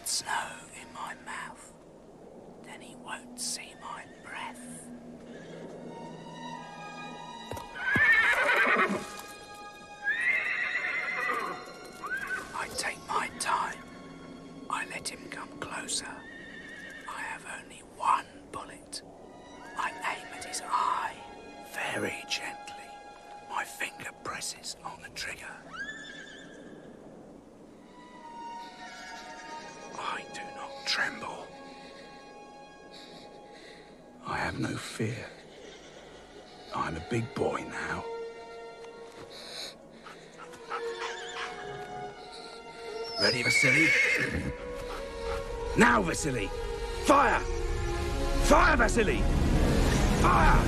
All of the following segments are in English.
snow in my mouth, then he won't see my breath. I take my time. I let him come closer. I have only one bullet. I aim at his eye. Very gently, my finger presses on the trigger. I do not tremble. I have no fear. I'm a big boy now. Ready, Vasily? Now, Vasily! Fire! Fire, Vasily! Fire!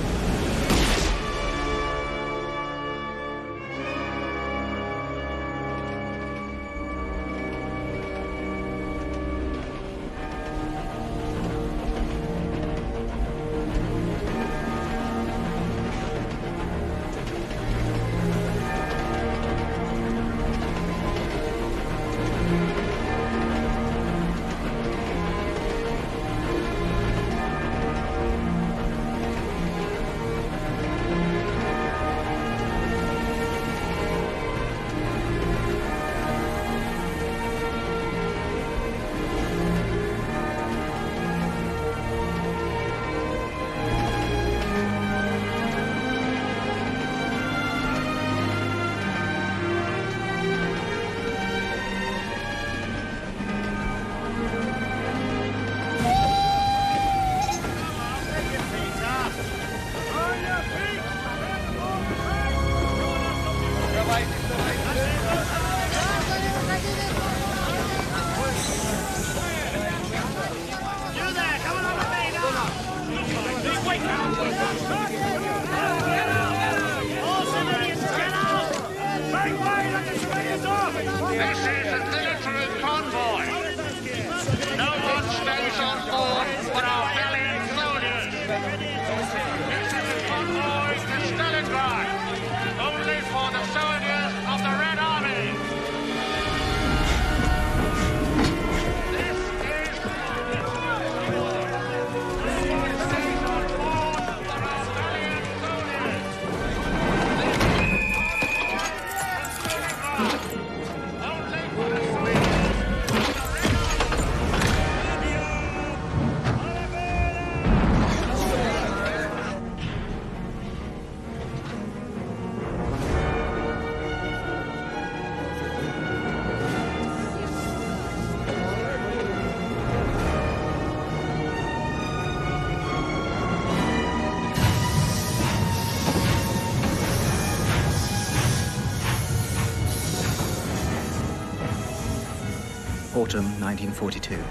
Autumn 1942.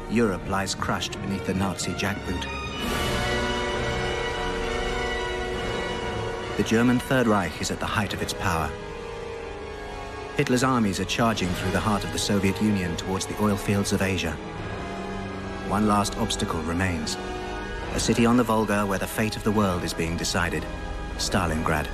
Europe lies crushed beneath the Nazi jackboot. The German Third Reich is at the height of its power. Hitler's armies are charging through the heart of the Soviet Union towards the oil fields of Asia. One last obstacle remains. A city on the Volga where the fate of the world is being decided. Staliningrad.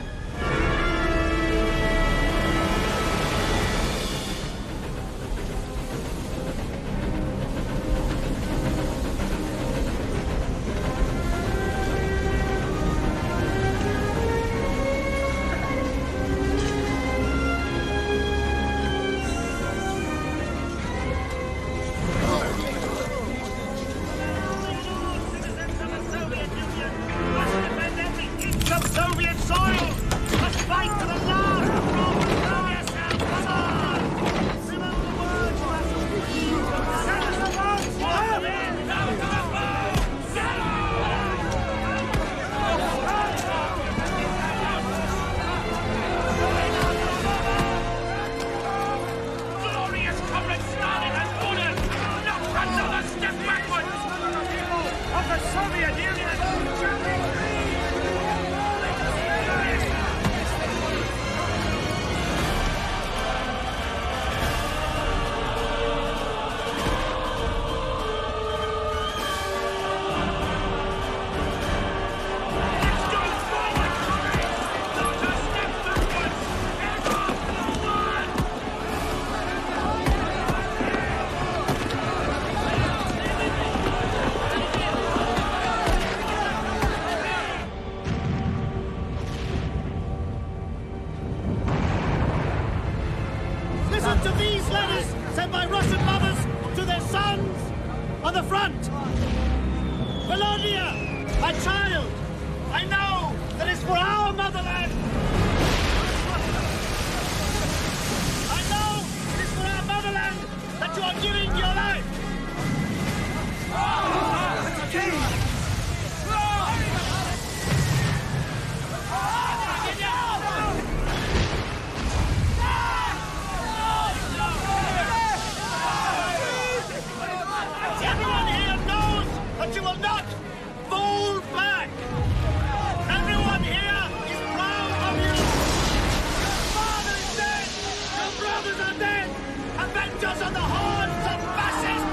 Soviet soil! the front! Volodya, my child, I know that it's for our motherland! I know it is for our motherland that you are giving your life! Everyone here knows that you will not fall back! Everyone here is proud of you! Your father is dead! Your brothers are dead! Avenge us on the hordes of fascists!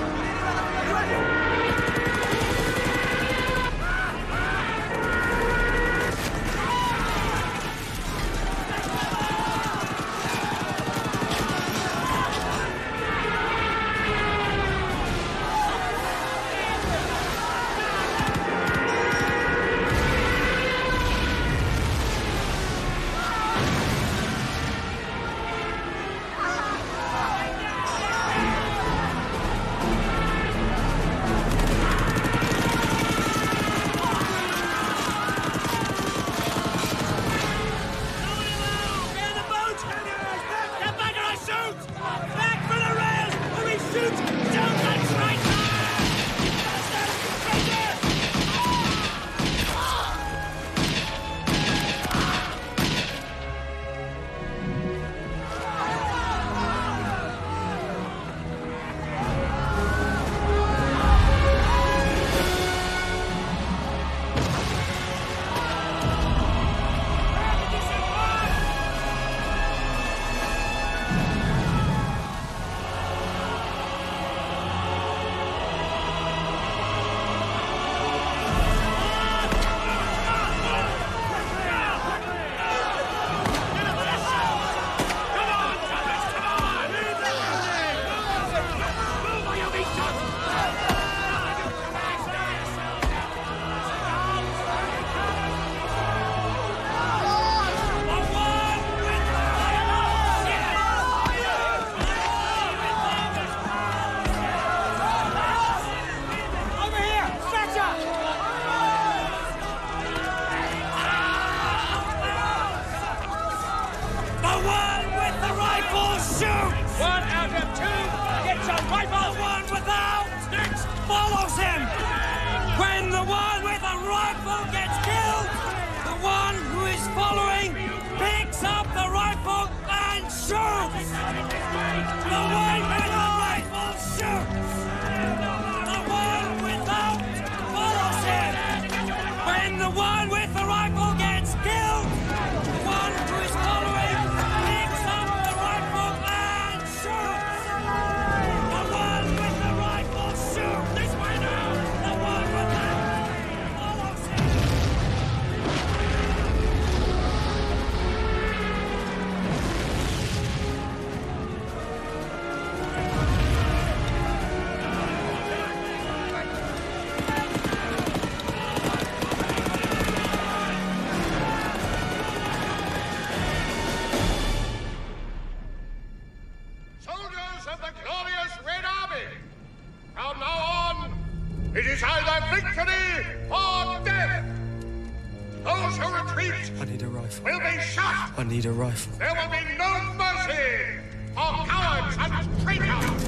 There will be no mercy for cowards and traitors!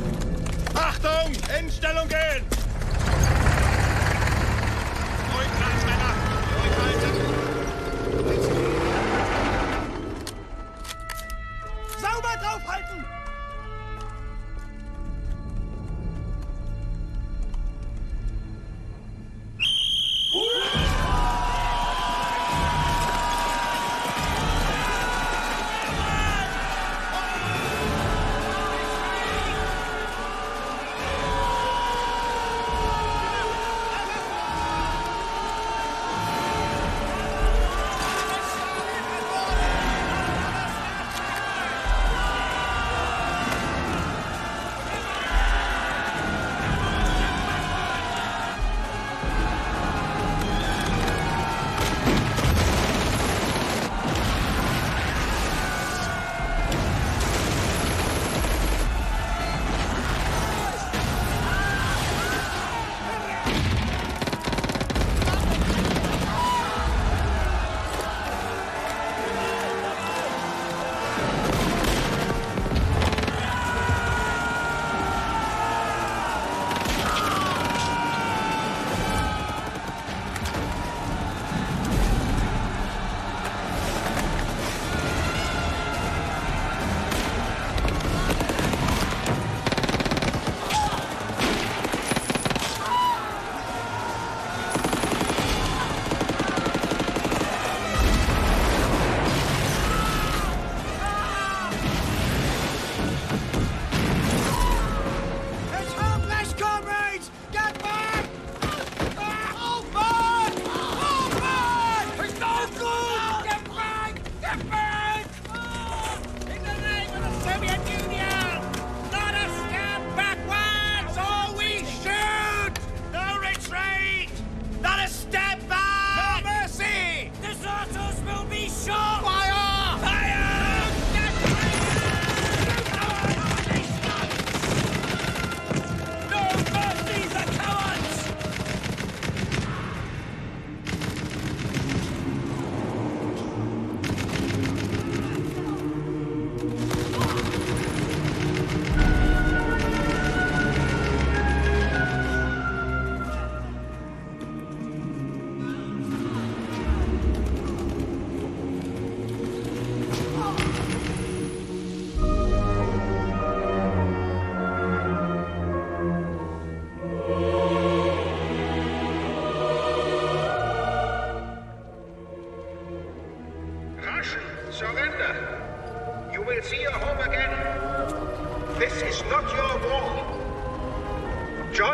Achtung! In Stellung gehen! Ruhig bleiben, Männer! Ruhig bleiben! Sauber draufhalten!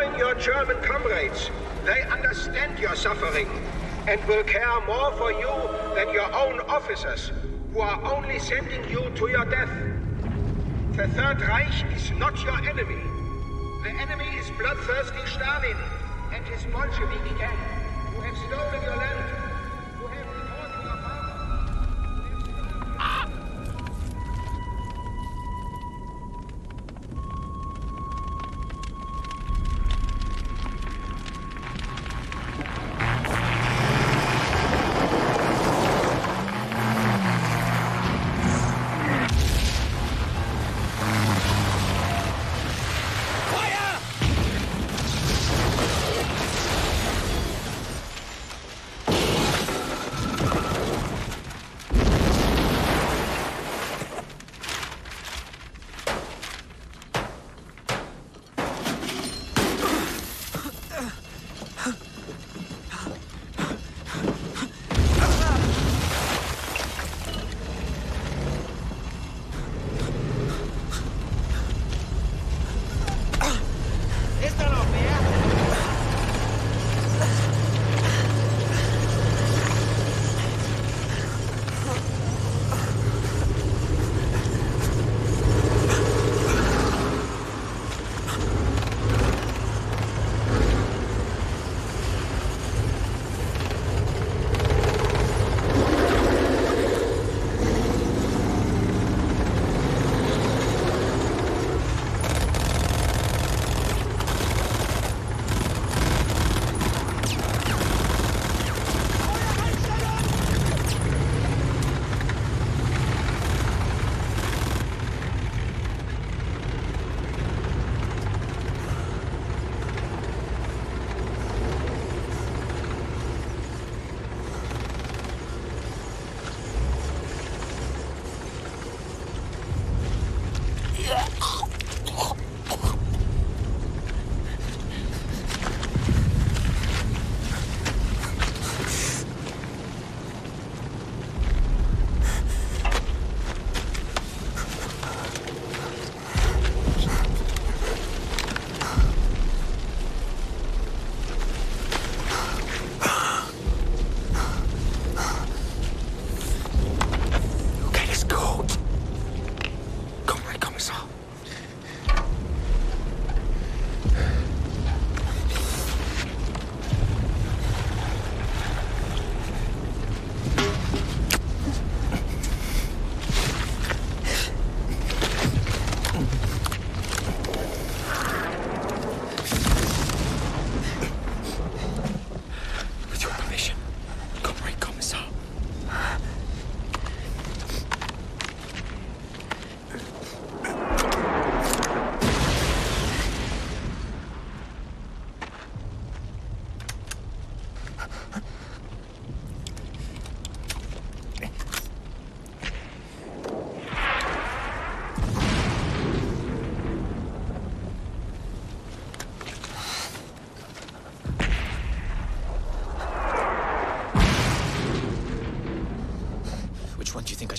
join your German comrades. They understand your suffering and will care more for you than your own officers, who are only sending you to your death. The Third Reich is not your enemy. The enemy is bloodthirsty Stalin and his Bolshevik gang, who have stolen your land, who have torn you apart.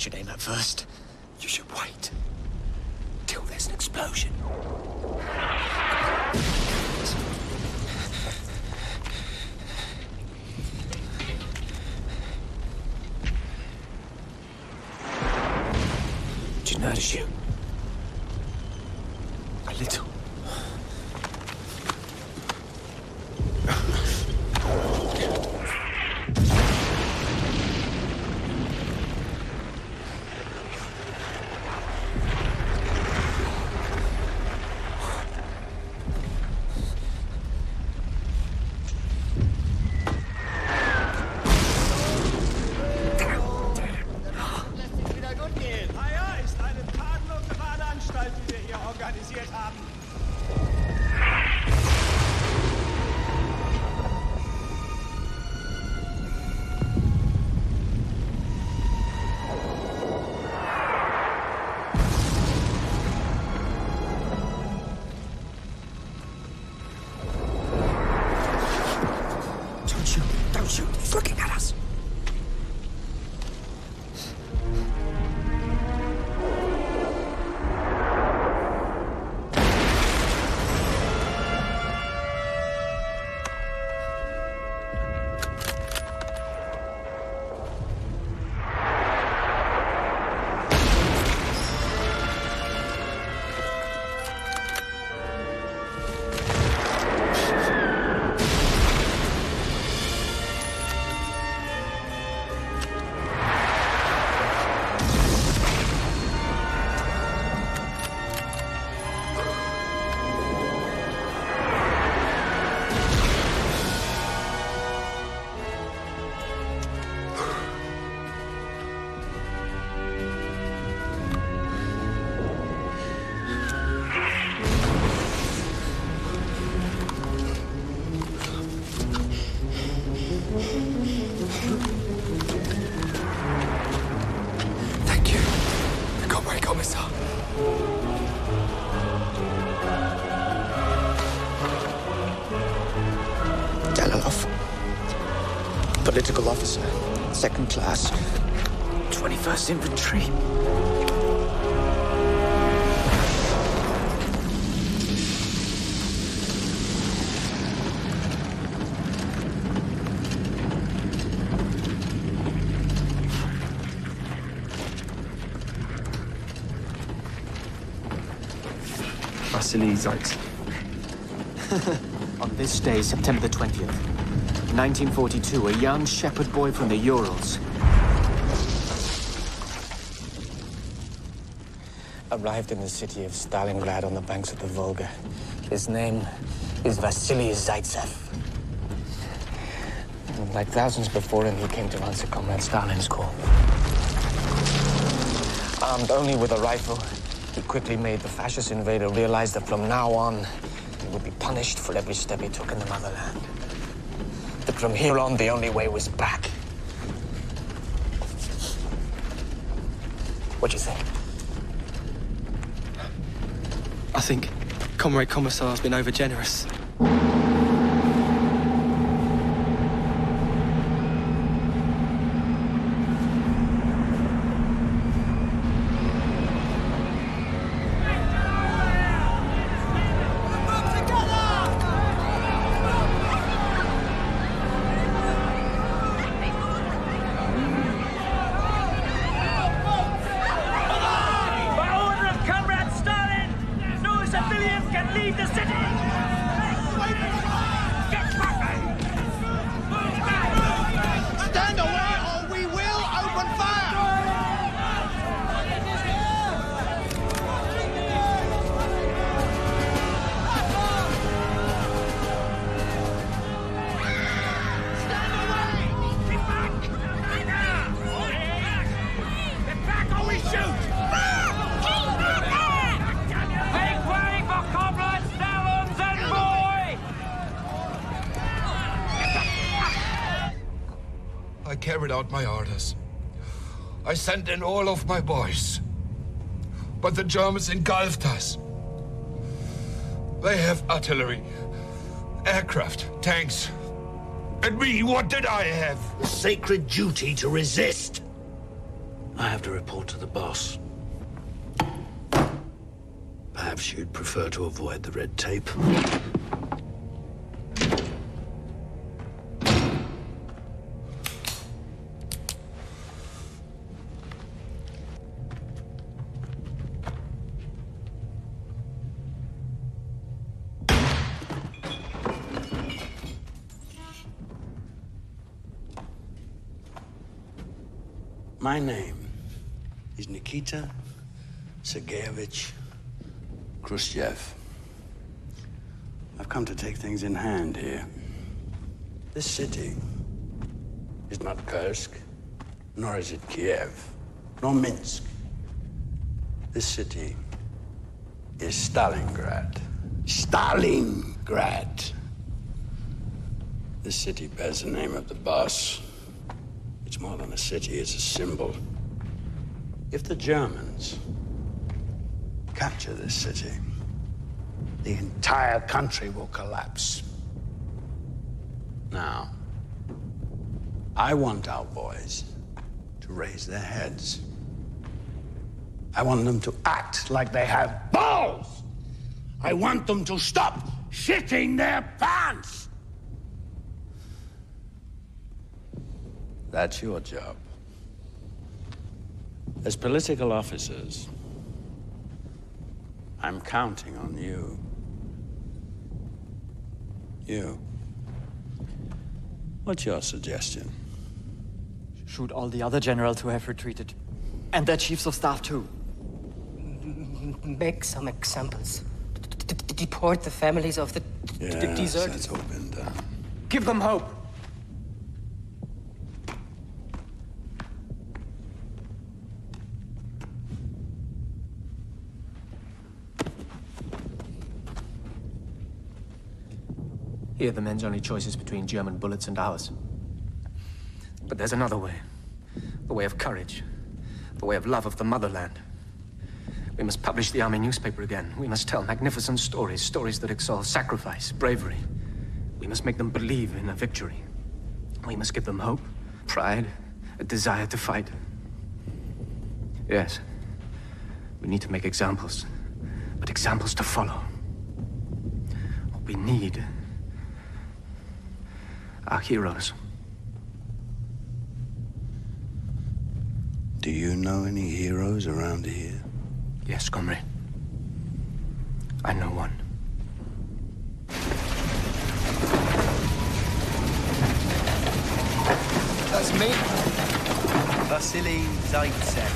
should aim at first. You should wait till there's an explosion. Do you know how to shoot? A little. Political officer, second class, 21st Infantry. Zaitsev. On this day, September the 20th, 1942, a young shepherd boy from the Urals arrived in the city of Stálingrád on the banks of the Volga. His name is Vasily Zaitsev. And like thousands before him, he came to answer Comrade Stalin's call. Armed only with a rifle, he quickly made the fascist invader realize that from now on, he would be punished for every step he took in the motherland. That from here on, the only way was back. What do you think? I think Comrade Commissar's been overgenerous. Carried out my orders. I sent in all of my boys. But the Germans engulfed us. They have artillery, aircraft, tanks. And me, what did I have? The sacred duty to resist. I have to report to the boss. Perhaps you'd prefer to avoid the red tape. My name is Nikita Sergeyevich Khrushchev. I've come to take things in hand here. This city is not Kursk, nor is it Kiev, nor Minsk. This city is Stálingrád. Stálingrád. This city bears the name of the boss. It's more than a city, it's a symbol. If the Germans capture this city, the entire country will collapse. Now, I want our boys to raise their heads. I want them to act like they have balls. I want them to stop shitting their pants. That's your job. As political officers, I'm counting on you. You. What's your suggestion? Shoot all the other generals who have retreated. And their chiefs of staff, too. Make some examples. Deport the families of the deserters. That's all been done. Give them hope. Here, the men's only choice is between German bullets and ours. But there's another way. The way of courage. The way of love of the motherland. We must publish the army newspaper again. We must tell magnificent stories. Stories that exalt sacrifice, bravery. We must make them believe in a victory. We must give them hope, pride, a desire to fight. Yes, we need to make examples, but examples to follow. What we need are heroes. Do you know any heroes around here? Yes, comrade. I know one. That's me. Vasily Zaitsev.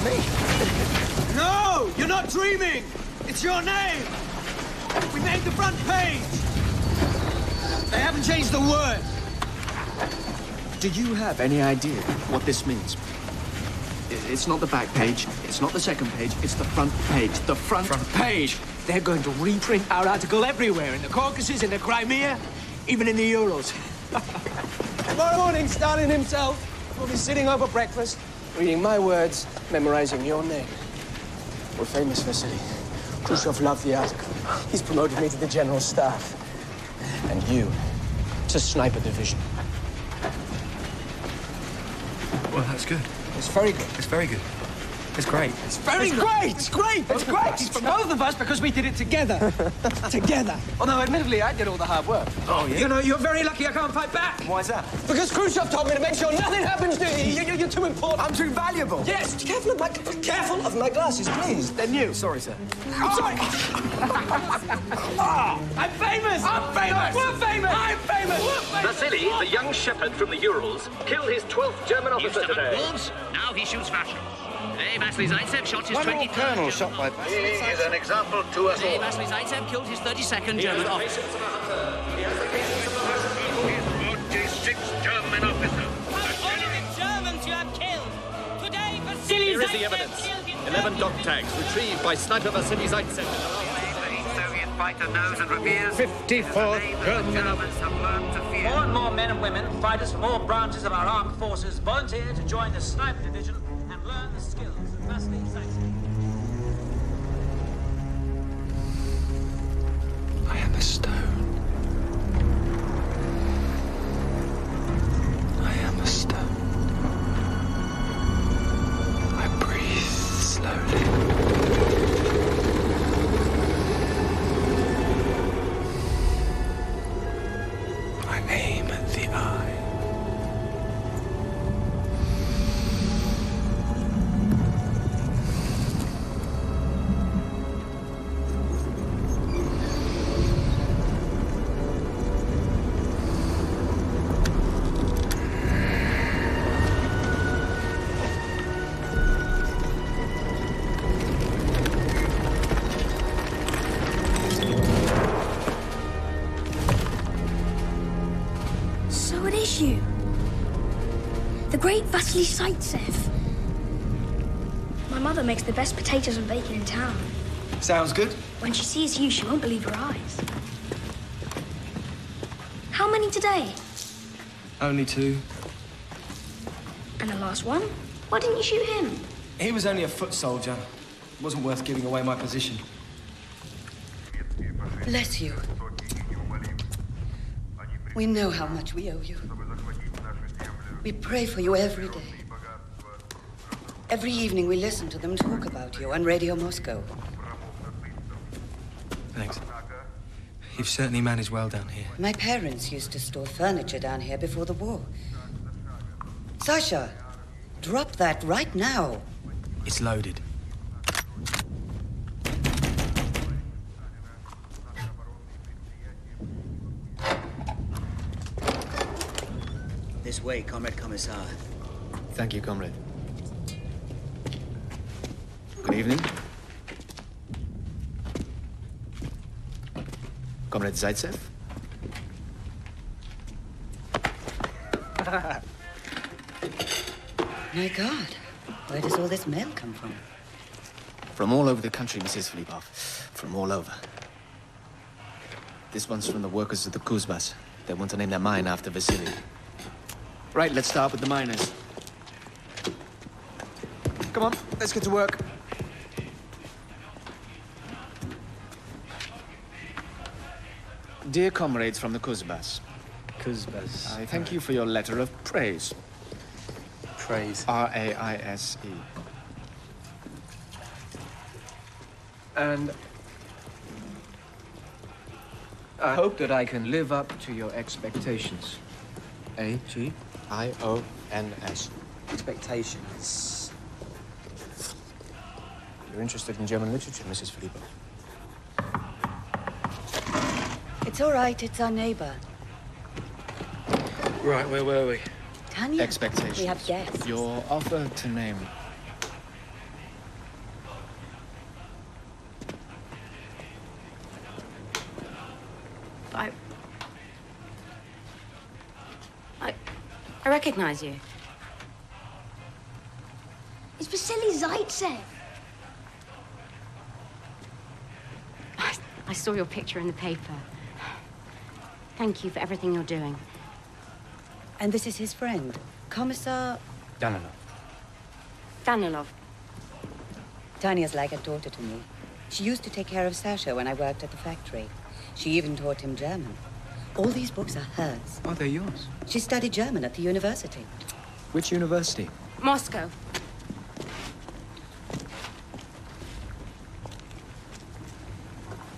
Me? No! You're not dreaming! It's your name! We made the front page! They haven't changed the word! Do you have any idea what this means? It's not the back page, it's not the second page, it's the front page. The front page! They're going to reprint our article everywhere, in the Caucasus, in the Crimea, even in the Urals. Tomorrow morning, Stalin himself will be sitting over breakfast, reading my words, memorizing your name. We're famous, Vasily. Khrushchev loved the article. He's promoted me to the general staff. And you to sniper division. Well, that's good. It's very good. It's very good. It's great. It's very great! It's great! It's great! It's for both of us because we did it together. Together. Although, admittedly, I did all the hard work. Oh, yeah? You know, you're very lucky I can't fight back. Why is that? Because Khrushchev told me to make sure nothing happens to you. You're too important. I'm too valuable. Yes, careful of my glasses, please. They're new. Sorry, sir. I'm sorry. I'm famous! I'm famous! We're famous! I'm famous! We're famous! Vasily, the young shepherd from the Urals, killed his 12th German officer today. Wolves, now he shoots fashion. Today, Vasily Zaitsev shot his 23rd. colonel shot by... He is an example to us Today, all. Vasily Zaitsev killed his 32nd German officer. 46th German officer. How many Germans you have killed? Today, Vasily Here is the Zaitsev evidence. killed his 11 dog tags retrieved by sniper Vasily Zaitsev. Soviet fighter knows and reveres 54th German officer. have learned to fear. More and more men and women, fighters from all branches of our armed forces, volunteer to join the sniper division and learn the skills of Vasily Zaitsev. I am a stone. I am a stone. I breathe slowly. I aim at the eye. So it is you. The great Vasily Zaitsev. My mother makes the best potatoes and bacon in town. Sounds good. When she sees you, she won't believe her eyes. How many today? Only 2. And the last one? Why didn't you shoot him? He was only a foot soldier. It wasn't worth giving away my position. Bless you. We know how much we owe you. We pray for you every day. Every evening we listen to them talk about you on Radio Moscow. Thanks. You've certainly managed well down here. My parents used to store furniture down here before the war. Sasha, drop that right now. It's loaded. This way, Comrade Commissar. Thank you, comrade. Good evening. Comrade Zaitsev? My God, where does all this mail come from? From all over the country, Mrs. Filipov. From all over. This one's from the workers of the Kuzbas. They want to name their mine after Vasily. Right, let's start with the miners. Come on, let's get to work. Dear comrades from the Kuzbas. I thank you for your letter of praise. Praise. R-A-I-S-E. And I hope that I can live up to your expectations. A-G-I-O-N-S. Expectations. You're interested in German literature, Mrs. Filippo? It's all right, it's our neighbor. Right, where were we? Tanya. Expectations. We have guests. Your offer to name. I recognize you. It's Vasily Zaitsev. I saw your picture in the paper. Thank you for everything you're doing. And this is his friend, Commissar... Danilov. Danilov. Tanya's like a daughter to me. She used to take care of Sasha when I worked at the factory. She even taught him German. All these books are hers. Oh, they're yours? She studied German at the university. Which university? Moscow.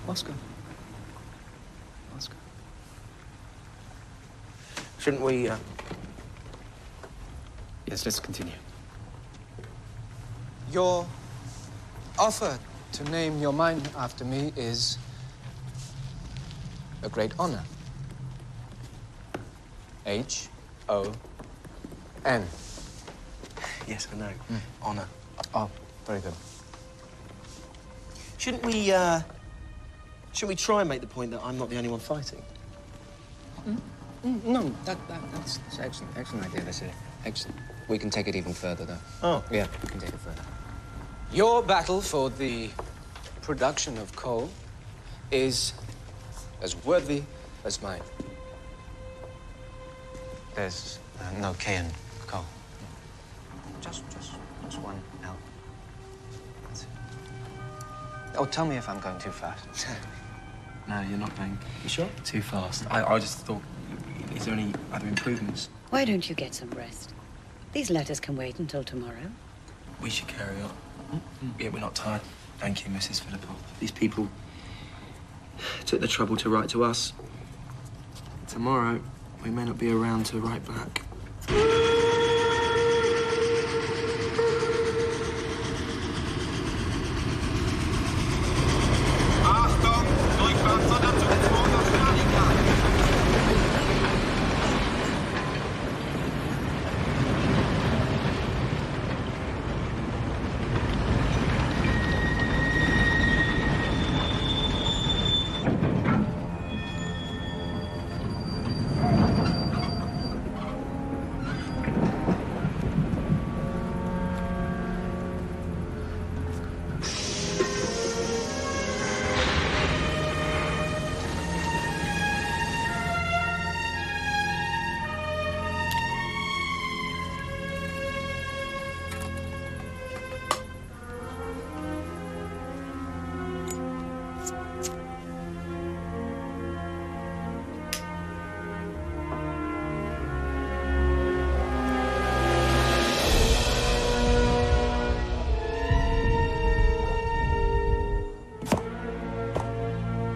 Moscow. Moscow. Shouldn't we, Yes, let's continue. Your offer to name your mine after me is a great honor. H-O-N. Yes, I know. Honor. Oh, very good. Shouldn't we try and make the point that I'm not the only one fighting? No, that's excellent. Excellent idea, Vasily. Excellent. We can take it even further, though. Oh. Yeah, we can take it further. Your battle for the production of coal is as worthy as mine. There's no K in coal. Just one L. That's it. Oh, tell me if I'm going too fast. No, you're not going. You sure? Too fast. I just thought, is there any other improvements? Why don't you get some rest? These letters can wait until tomorrow. We should carry on. Yeah, we're not tired. Thank you, Mrs. Filippo. These people took the trouble to write to us. Tomorrow, we may not be around to write back.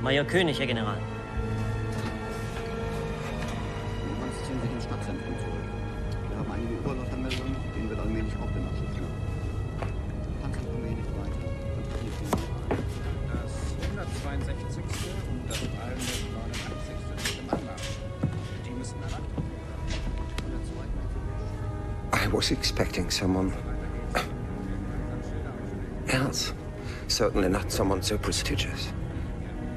Major König, Herr General. Sonst ziehen sich ins Stadtzentrum zurück. Wir haben einige Überläufermeldungen, denen wird allmählich auch der Marsch klar. Panzer kommen eh nicht weiter. Das 162. und das 389. sind im Anmarsch. Die müssen erlangt werden. I was expecting someone else. Certainly not someone so prestigious.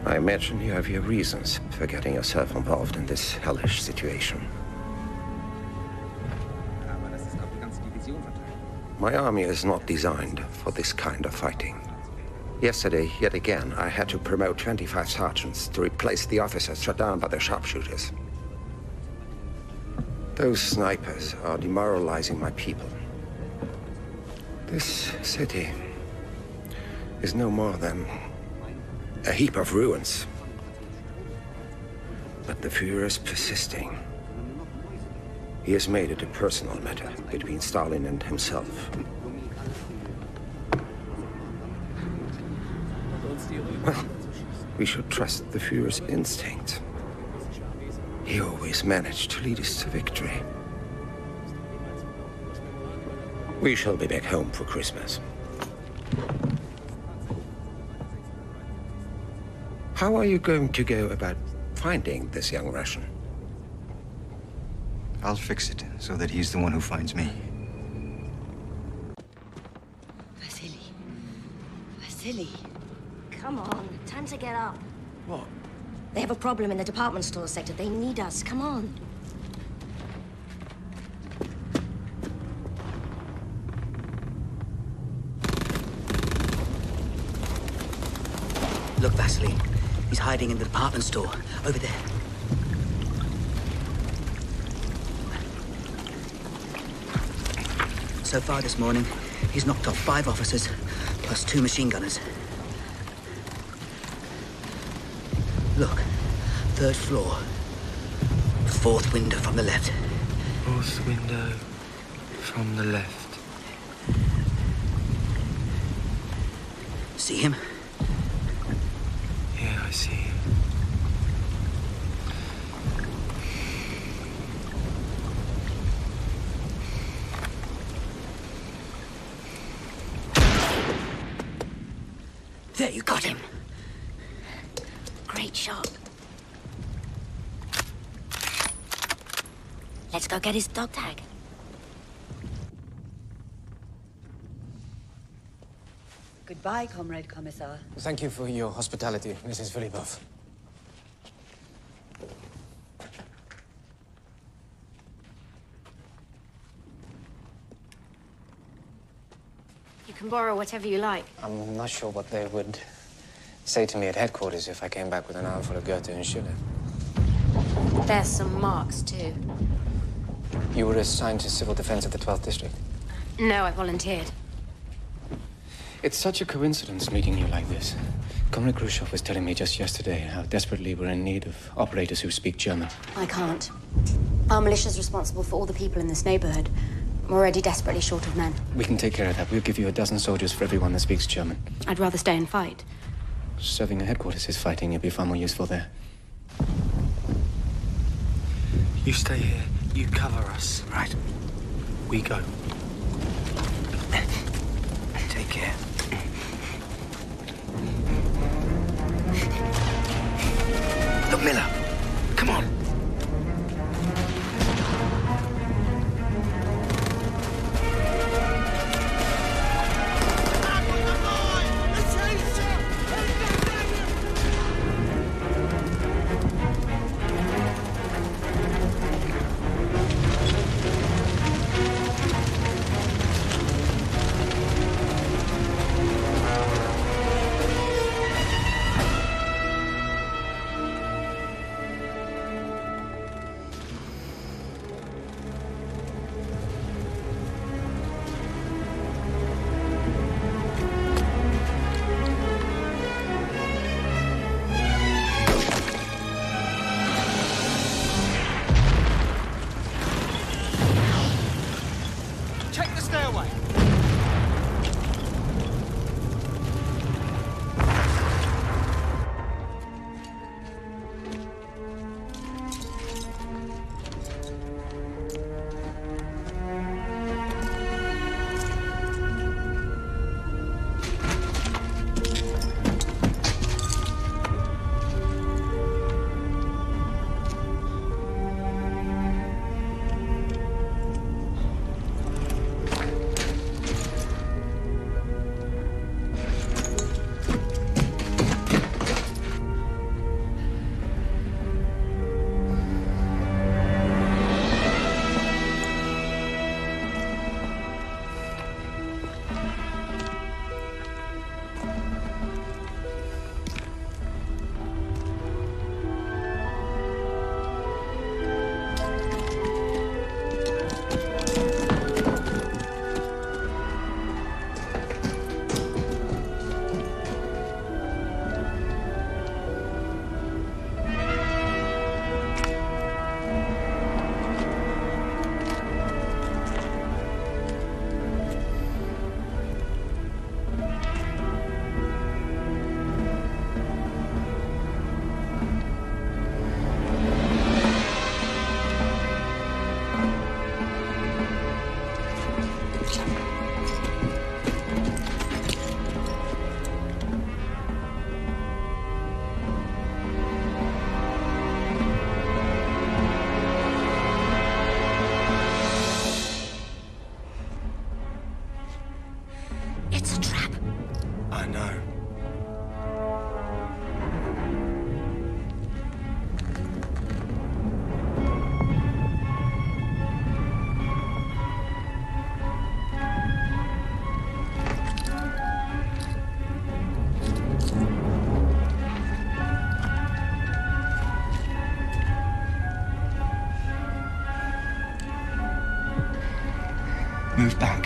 I imagine you have your reasons for getting yourself involved in this hellish situation. My army is not designed for this kind of fighting. Yesterday, yet again, I had to promote 25 sergeants to replace the officers shot down by the sharpshooters. Those snipers are demoralizing my people. This city is no more than a heap of ruins. But the Führer is persisting. He has made it a personal matter between Stalin and himself. Well, we should trust the Führer's instinct. He always managed to lead us to victory. We shall be back home for Christmas. How are you going to go about finding this young Russian? I'll fix it so that he's the one who finds me. Vasily. Come on, time to get up. What? They have a problem in the department store sector. They need us. Come on. Look, Vasily. He's hiding in the department store. Over there. So far this morning, he's knocked off 5 officers, plus 2 machine gunners. Look, 3rd floor. 4th window from the left. 4th window from the left. See him? Yeah, I see him. There, you got him. Great shot. Let's go get his dog tag. Goodbye, Comrade Commissar. Thank you for your hospitality, Mrs. Filipov. You can borrow whatever you like. I'm not sure what they would say to me at headquarters if I came back with an armful of Goethe and Schiller. There's some marks, too. You were assigned to civil defense of the 12th district? No, I volunteered. It's such a coincidence meeting you like this. Comrade Khrushchev was telling me just yesterday how desperately we're in need of operators who speak German. I can't. Our militia's responsible for all the people in this neighborhood. We're already desperately short of men. We can take care of that. We'll give you 12 soldiers for everyone that speaks German. I'd rather stay and fight. Serving at headquarters is fighting. You'll be far more useful there. You stay here. You cover us. Right. We go. Take care. Look, Miller. Come on. Move back.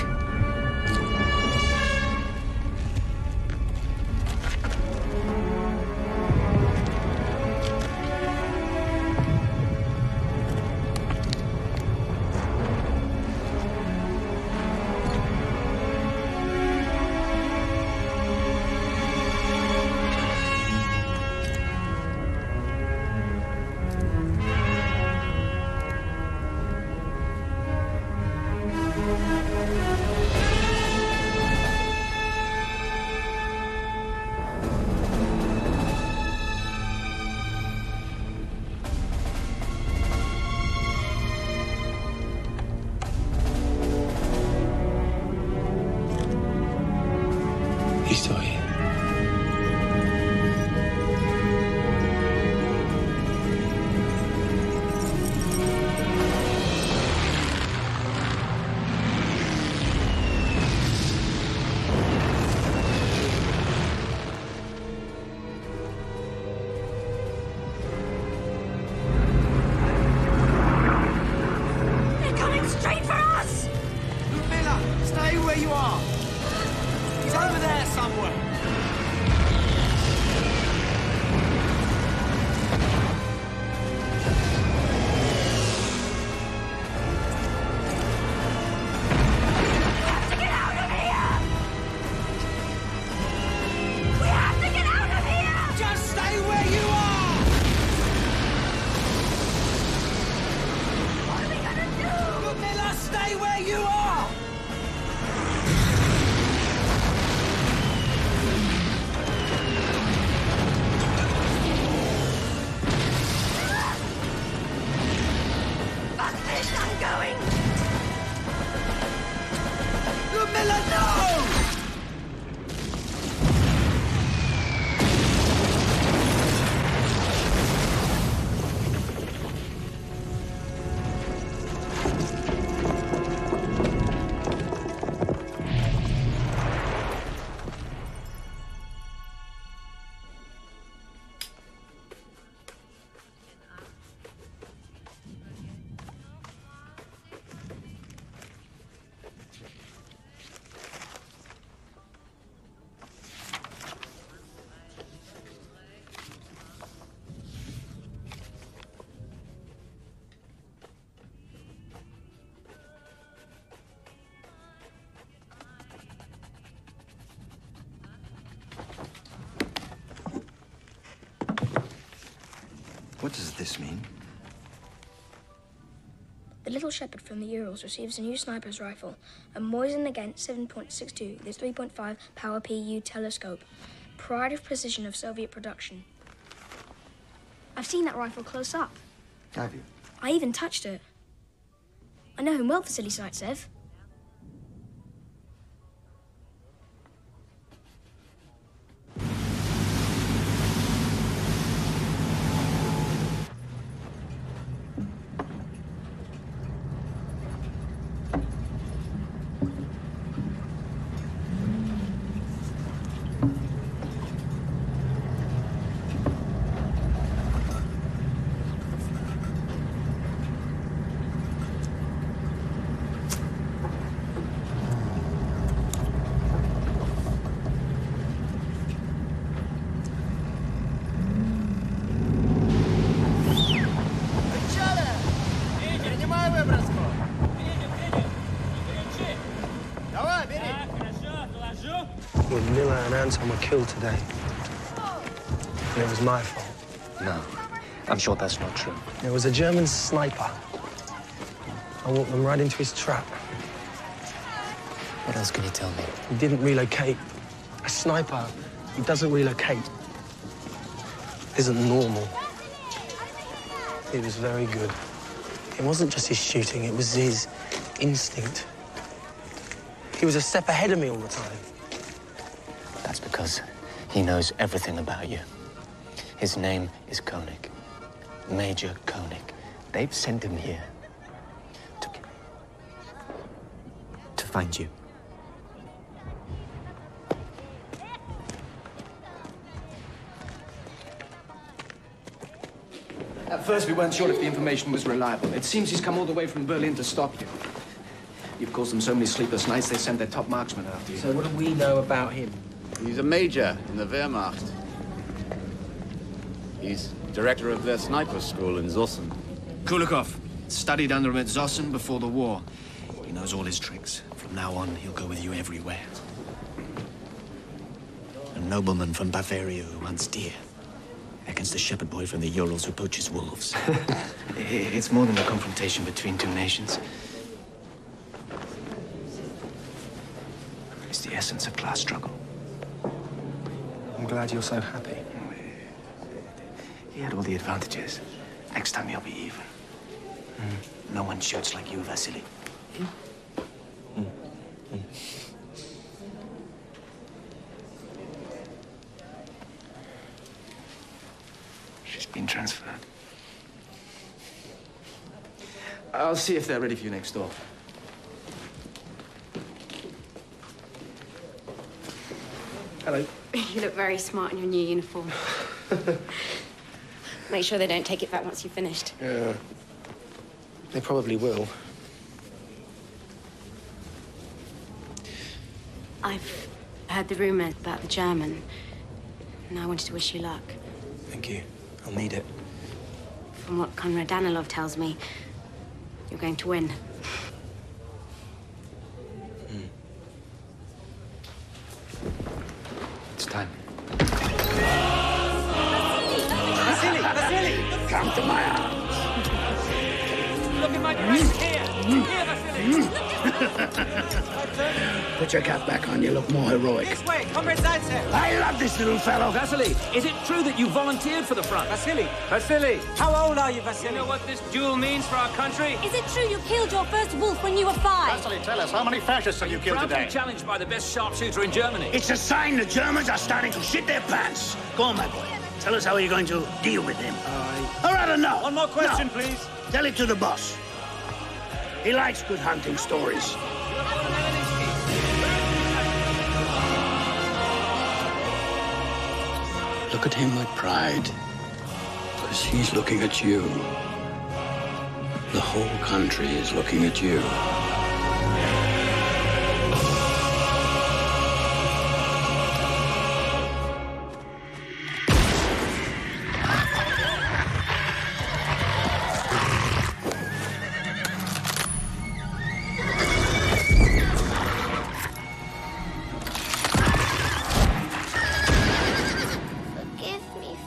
He's still here. They're coming straight for us! Miller, stay where you are. He's over there somewhere. Just stay where you are! What are we gonna do? Miller, stay where you are! Fuck this, I'm going! Miller, no! What does this mean? The little shepherd from the Urals receives a new sniper's rifle, a Mosin against 7.62 with 3.5 power PU telescope. Pride of precision of Soviet production. I've seen that rifle close up. Have you? I even touched it. I know him well, Vasily Zaitsev. Well, Miller and Anton were killed today. And it was my fault. No, I'm sure that's not true. There was a German sniper. I walked them right into his trap. What else can you tell me? He didn't relocate. A sniper who doesn't relocate isn't normal. He was very good. It wasn't just his shooting, it was his instinct. He was a step ahead of me all the time. That's because he knows everything about you. His name is Koenig. Major Koenig. They've sent him here to find you. At first, we weren't sure if the information was reliable. It seems he's come all the way from Berlin to stop you. You've caused them so many sleepless nights, they sent their top marksman after you. So what do we know about him? He's a major in the Wehrmacht. He's director of their sniper school in Zossen. Kulikov studied under him at Zossen before the war. He knows all his tricks. From now on, he'll go with you everywhere. A nobleman from Bavaria who hunts deer against a shepherd boy from the Urals who poaches wolves. It's more than a confrontation between two nations. It's the essence of class struggle. I'm glad you're so happy. He had all the advantages. Next time he'll be even. No one shoots like you, Vasily. She's been transferred. I'll see if they're ready for you next door. Hello. You look very smart in your new uniform. Make sure they don't take it back once you've finished. Yeah. They probably will. I've heard the rumor about the German, and I wanted to wish you luck. Thank you. I'll need it. From what Konrad Danilov tells me, you're going to win. It's time. Vasily! Come to my arms. Look in my direction. Here, Vasily. Put your cap back on. You look more heroic. This way, Comrade Zaitsev. I love this little fellow. Vasily, is it true that you volunteered for the front? Vasily! Vasily! How old are you, Vasily? You know what this duel means for our country? Is it true you killed your first wolf when you were 5? Vasily, tell us, how many fascists have you killed Proudly today? challenged by the best sharpshooter in Germany. It's a sign the Germans are starting to shit their pants. Go on, my boy. Tell us how you're going to deal with him. Or rather, no. One more question, No. please. Tell it to the boss. He likes good hunting stories. Look at him with pride. Because he's looking at you. The whole country is looking at you.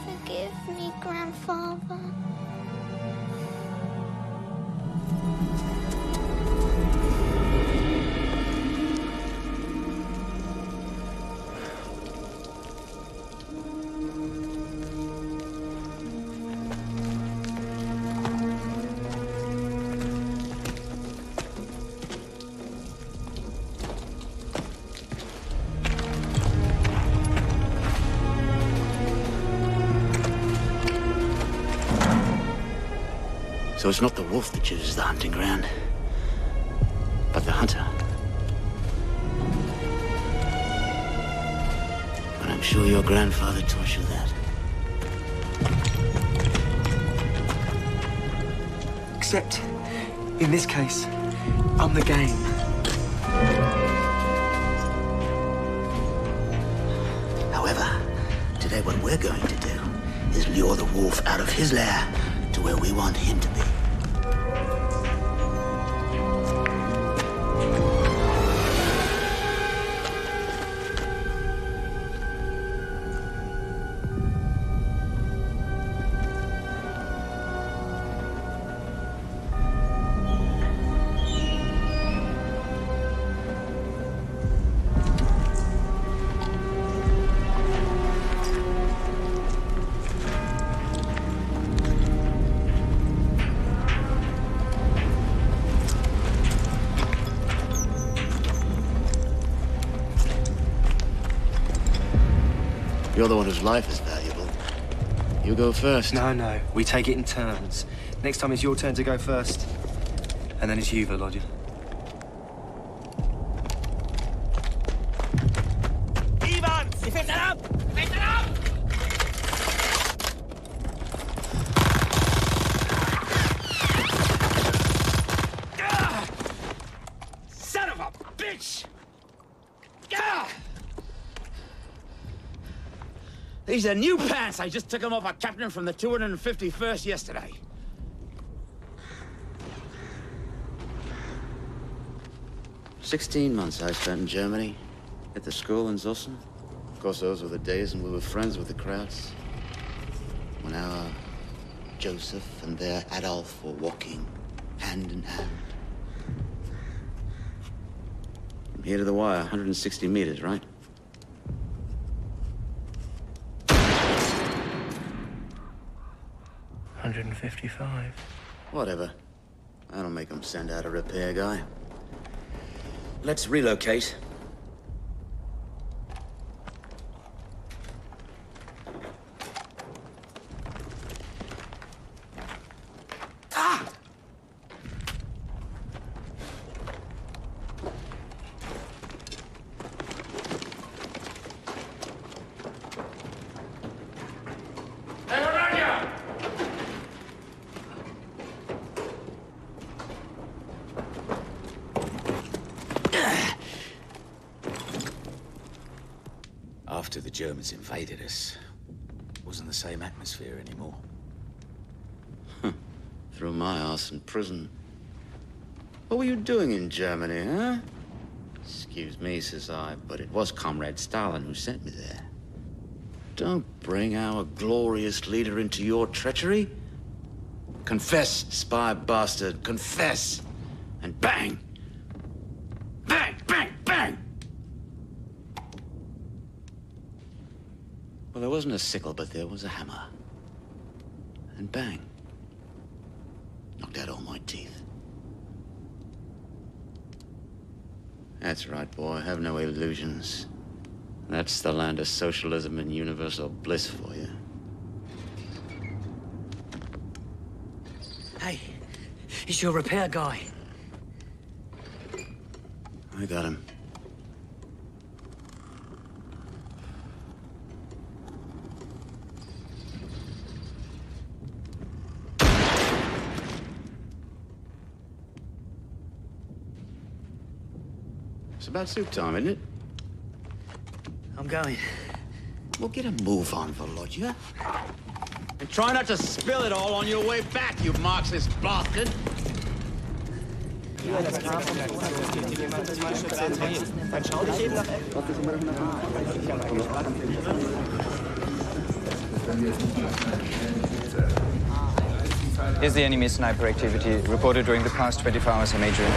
Forgive me, Grandfather. So it's not the wolf that chooses the hunting ground, but the hunter. And I'm sure your grandfather taught you that. Except, in this case, I'm the game. However, today what we're going to do is lure the wolf out of his lair to where we want him to be. You're the one whose life is valuable. You go first. No. We take it in turns. Next time it's your turn to go first. And then it's you, Volodya. Ivan! Sie fällt ab! Fällt ab! These are new pants. I just took them off a captain from the 251st yesterday. "16 months I spent in Germany, at the school in Zossen. Of course, those were the days when we were friends with the crowds. When our Joseph and their Adolf were walking hand in hand. From here to the wire, 160 meters, right? $155. Whatever. That'll make them send out a repair guy. Let's relocate. After the Germans invaded us, it wasn't the same atmosphere anymore. Threw my ass in prison. What were you doing in Germany, huh? Excuse me, says I, but it was Comrade Stalin who sent me there. Don't bring our glorious leader into your treachery. Confess, spy bastard, confess. And bang! Bang, bang, bang! Well, there wasn't a sickle, but there was a hammer. And bang. Knocked out all my teeth. That's right, boy. Have no illusions. That's the land of socialism and universal bliss for you. Hey, it's your repair guy. I got him. It's about soup time, isn't it? I'm going. Well, get a move on, Volodya. And try not to spill it all on your way back, you Marxist bastard! Here's the enemy sniper activity reported during the past 24 hours in Adrian.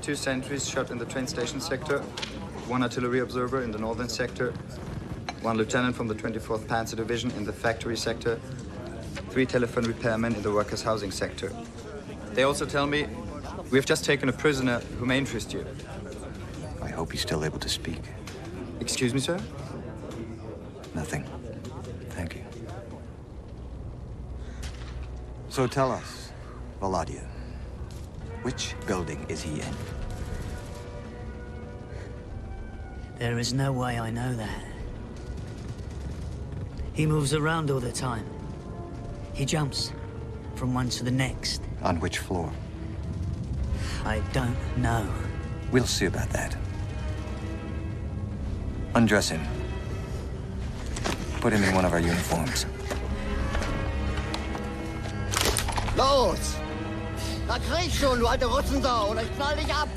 2 sentries shot in the train station sector, 1 artillery observer in the northern sector, 1 lieutenant from the 24th Panzer Division in the factory sector, 3 telephone repairmen in the workers' housing sector. They also tell me we have just taken a prisoner who may interest you. I hope he's still able to speak. Excuse me, sir? Nothing. Thank you. So tell us, Volodya, which building is he in? There is no way I know that. He moves around all the time. He jumps from one to the next. On which floor? I don't know. We'll see about that. Undress him. Put him in one of our uniforms. Los! Na krieg schon, du alte Rutzensau, oder ich knall dich ab!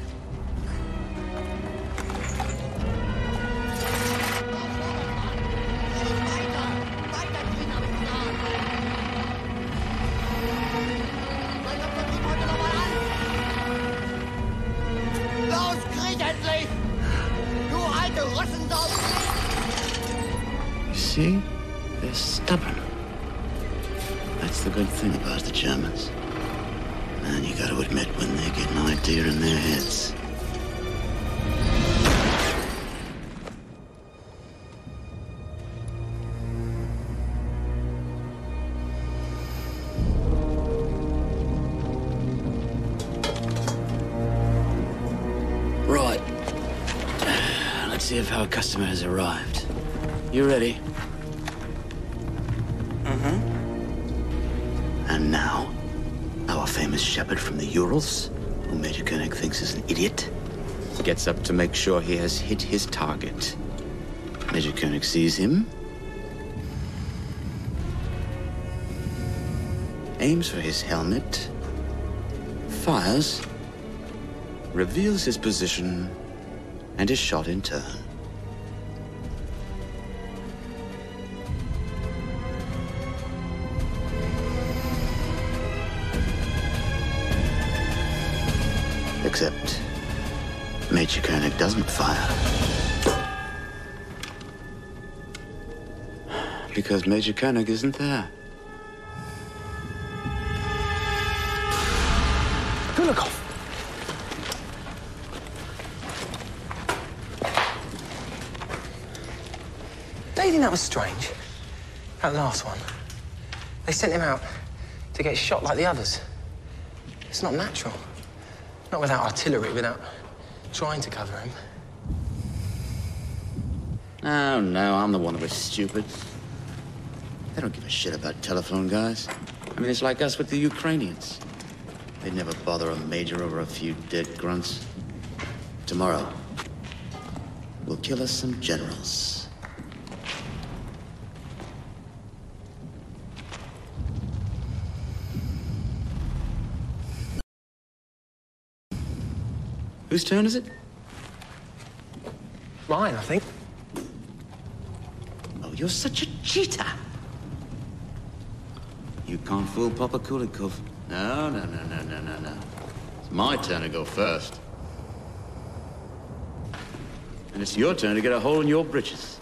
Los, krieg endlich! Du alte Rutzensau! You see? They're stubborn. That's the good thing about the Germans. Man, you gotta admit when they get an idea in their heads. Right. Let's see if our customer has arrived. You ready? And now, our famous shepherd from the Urals, who Major Koenig thinks is an idiot, gets up to make sure he has hit his target. Major Koenig sees him, aims for his helmet, fires, reveals his position, and is shot in turn. Except Major Koenig doesn't fire. Because Major Koenig isn't there. Kulikov! Don't you think that was strange? That last one. They sent him out to get shot like the others. It's not natural. Not without artillery, without trying to cover him. Oh, no, I'm the one that was stupid. They don't give a shit about telephone guys. I mean, it's like us with the Ukrainians. They'd never bother a major over a few dead grunts. Tomorrow, we'll kill us some generals. Whose turn is it? Mine, I think. Oh, you're such a cheater. You can't fool Papa Kulikov. No. It's my turn to go first. And it's your turn to get a hole in your britches.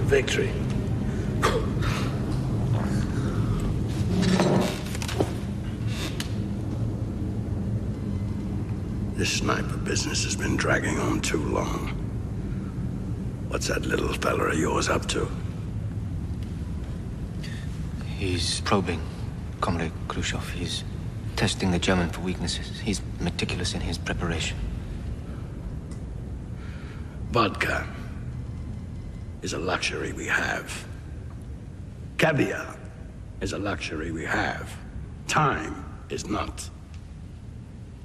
Victory. This sniper business has been dragging on too long. What's that little fella of yours up to? He's probing Comrade Khrushchev. He's testing the German for weaknesses. He's meticulous in his preparation. Vodka is a luxury we have. Caviar is a luxury we have. Time is not.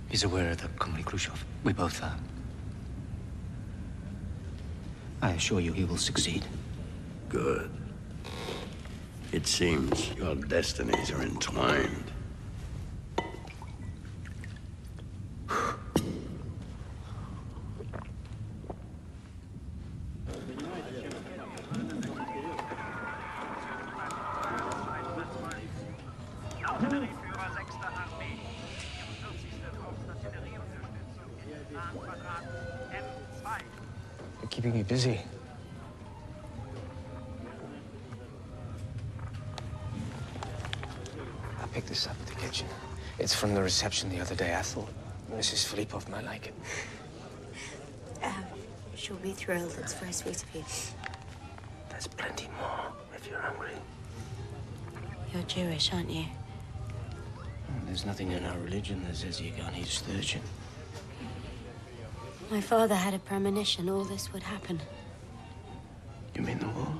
He's aware of the Comrade Khrushchev. We both are. I assure you he will succeed. Good. It seems your destinies are entwined. Keeping you busy. I picked this up at the kitchen. It's from the reception the other day. I thought Mrs. Filipov might like it. She'll be thrilled. It's very sweet of you. There's plenty more if you're hungry. You're Jewish, aren't you? There's nothing in our religion that says you can't eat sturgeon. My father had a premonition all this would happen. You mean the war?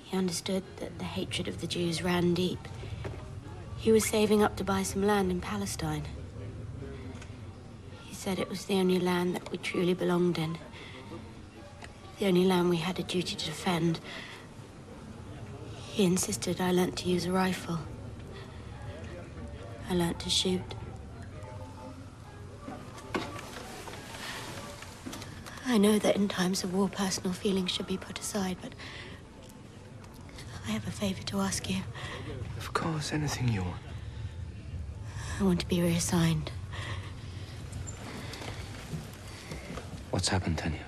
He understood that the hatred of the Jews ran deep. He was saving up to buy some land in Palestine. He said it was the only land that we truly belonged in. The only land we had a duty to defend. He insisted I learnt to use a rifle. I learnt to shoot. I know that in times of war, personal feelings should be put aside, but I have a favor to ask you. Of course, anything you want. I want to be reassigned. What's happened, Tanya?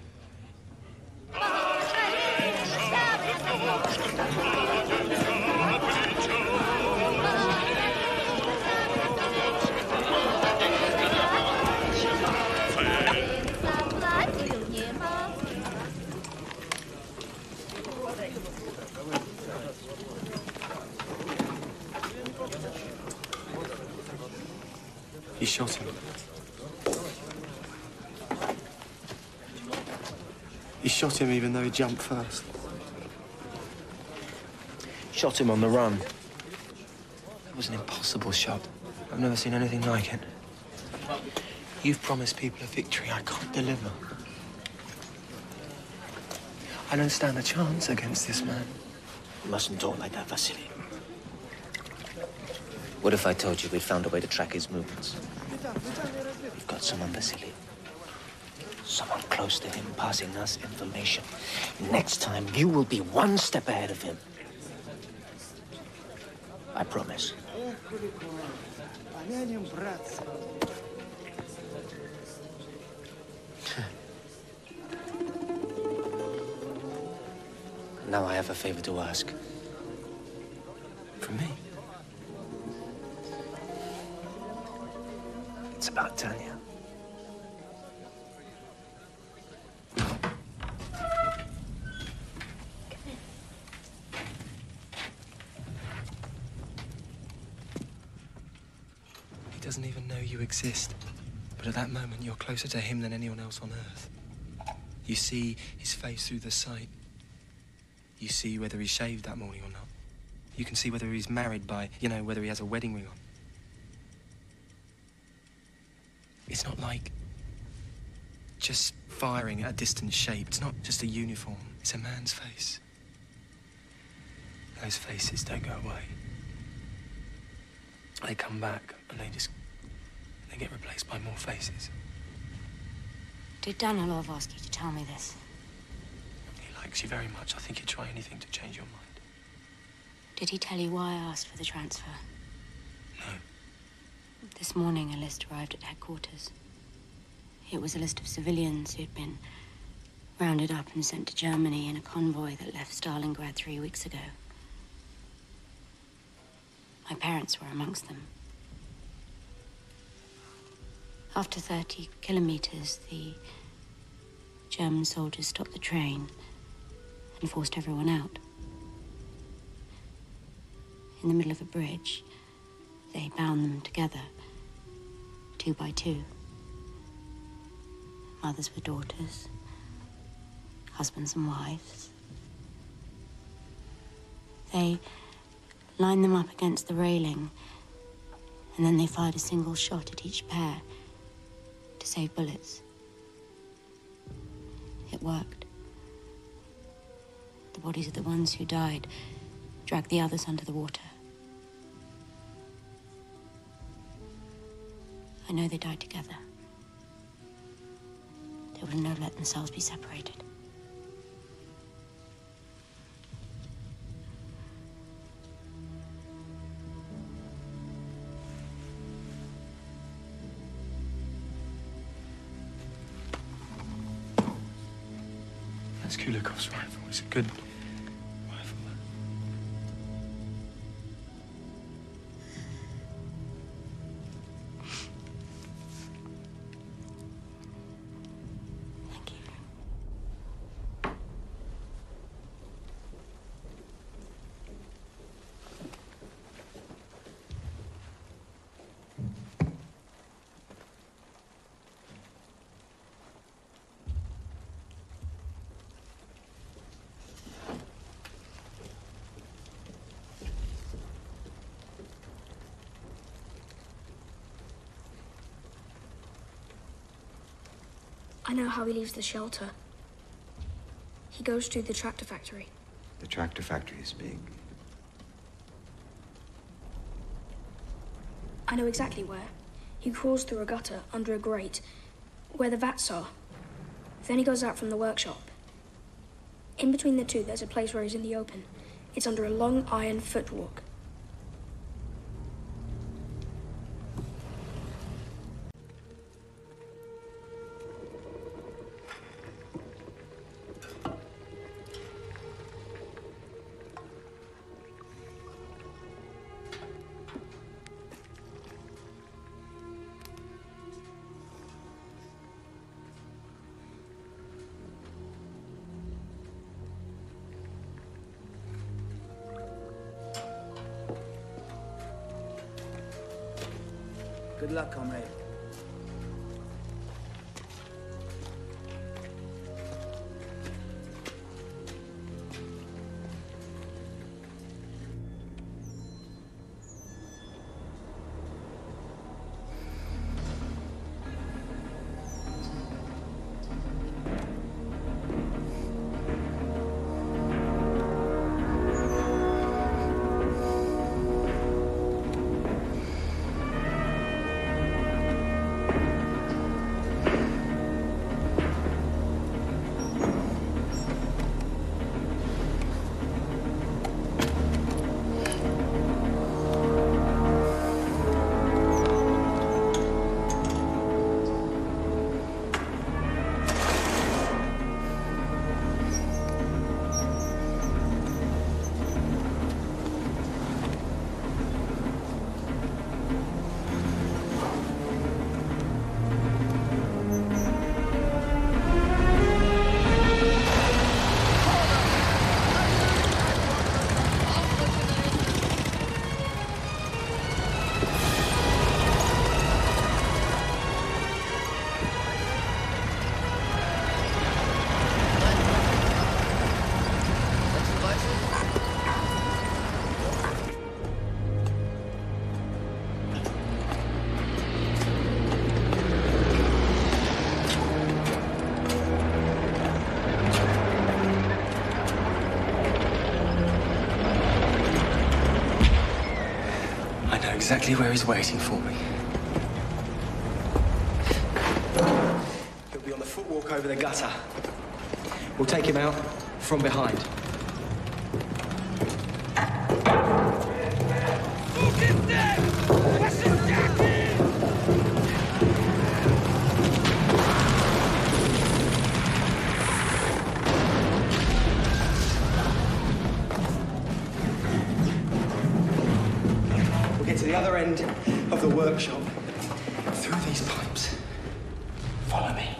He shot him. He shot him even though he jumped first. Shot him on the run. It was an impossible shot. I've never seen anything like it. You've promised people a victory I can't deliver. I don't stand a chance against this man. You mustn't talk like that, Vasily. What if I told you we'd found a way to track his movements? We've got someone, Vasily. Someone close to him passing us information. Next time, you will be one step ahead of him. I promise. Now I have a favor to ask. From me? It's about Tanya. He doesn't even know you exist. But at that moment, you're closer to him than anyone else on Earth. You see his face through the sight. You see whether he shaved that morning or not. You can see whether he's married by, whether he has a wedding ring on. It's not like just firing at a distant shape. It's not just a uniform. It's a man's face. Those faces don't go away. They come back and they get replaced by more faces. Did Danilov ask you to tell me this? He likes you very much. I think he'd try anything to change your mind. Did he tell you why I asked for the transfer? No. This morning, a list arrived at headquarters. It was a list of civilians who'd been rounded up and sent to Germany in a convoy that left Stálingrád 3 weeks ago. My parents were amongst them. After 30 kilometers, the German soldiers stopped the train and forced everyone out. In the middle of a bridge, they bound them together, 2 by 2. Mothers with daughters, husbands and wives. They lined them up against the railing, and then they fired a single shot at each pair to save bullets. It worked. The bodies of the ones who died dragged the others under the water. I know they died together. They would have never let themselves be separated. That's Kulikov's rifle. It's a good rifle. I know how he leaves the shelter. He goes to the tractor factory. The tractor factory is big. I know exactly where. He crawls through a gutter under a grate, where the vats are. Then he goes out from the workshop. In between the two, there's a place where he's in the open. It's under a long iron footwalk. Good luck, comrade. Exactly where he's waiting for me. He'll be on the footwalk over the gutter. We'll take him out from behind. The other end of the workshop, through these pipes. Follow me.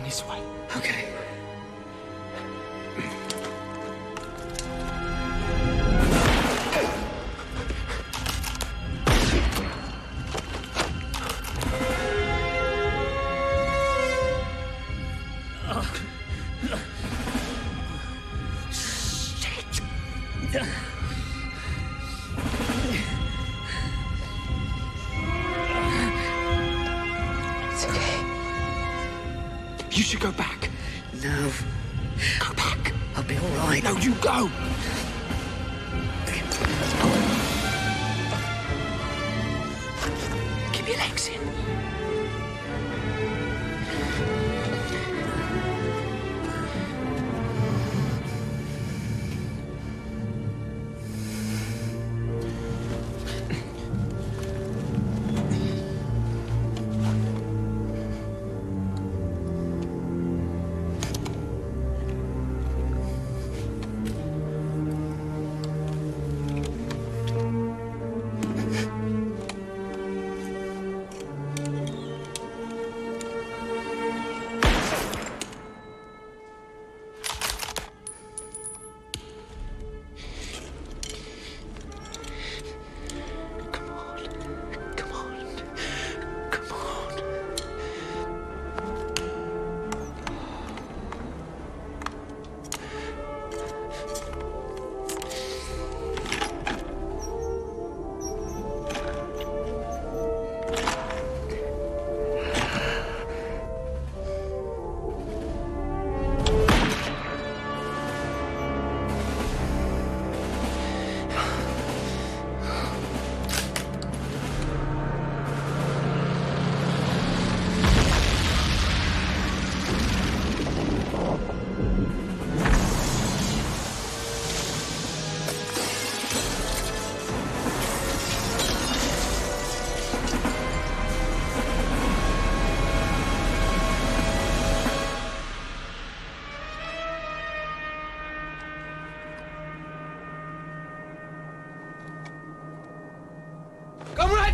This way. Okay. It's okay. You should go back. No. Go back. I'll be all right. No, you go. Keep your legs in.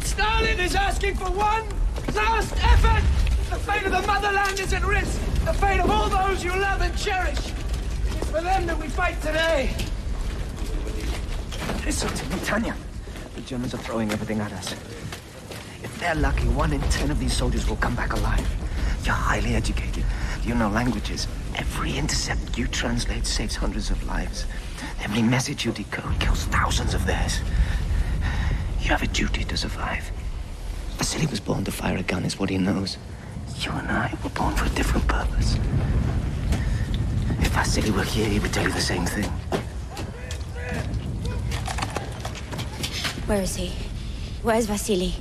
Stalin is asking for one last effort! The fate of the motherland is at risk! The fate of all those you love and cherish! It's for them that we fight today! Listen to me, Tanya. The Germans are throwing everything at us. If they're lucky, 1 in 10 of these soldiers will come back alive. You're highly educated. You know languages. Every intercept you translate saves hundreds of lives. Every message you decode kills thousands of theirs. You have a duty to survive. Vasily was born to fire a gun, is what he knows. You and I were born for a different purpose. If Vasily were here, he would tell you the same thing. Where is he? Where's Vasily?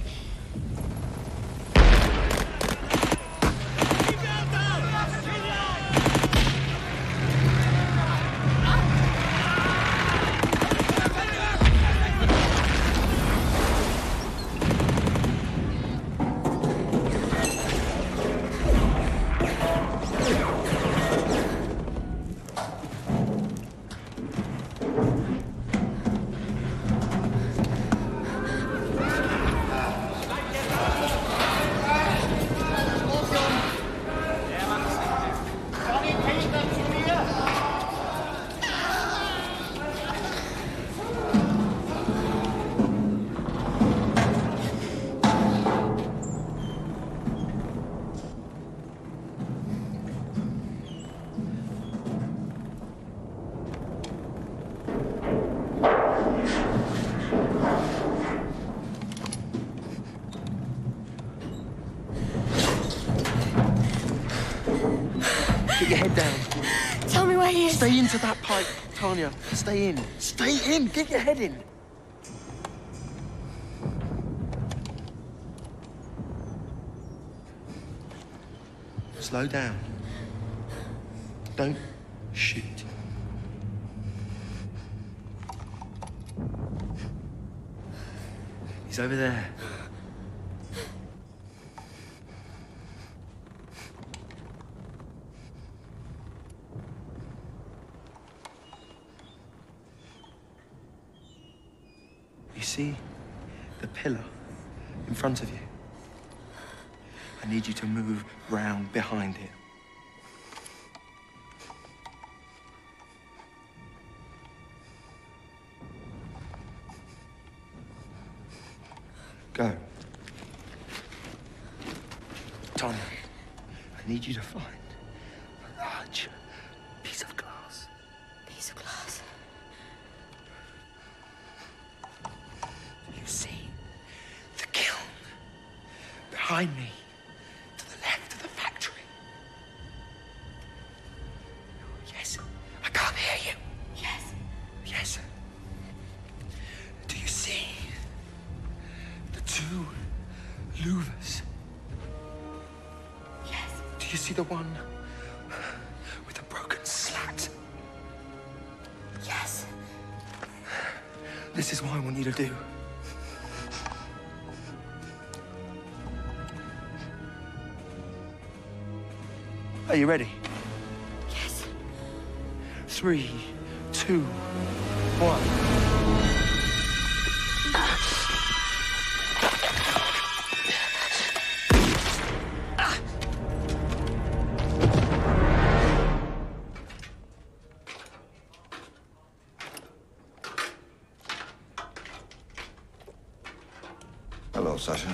Your head down. Tell me where he is. Stay into that pipe, Tanya. Stay in. Stay in. Get your head in. Slow down. Don't shoot. He's over there. You see the pillar in front of you? I need you to move round behind it. Go. Tanya, I need you to find a large piece of glass. Piece of glass. You see the kiln behind me, to the you see the one with the broken slat? Yes. This is what I want you to do. Are you ready? Yes. 3, 2, 1. Hello, Sasha.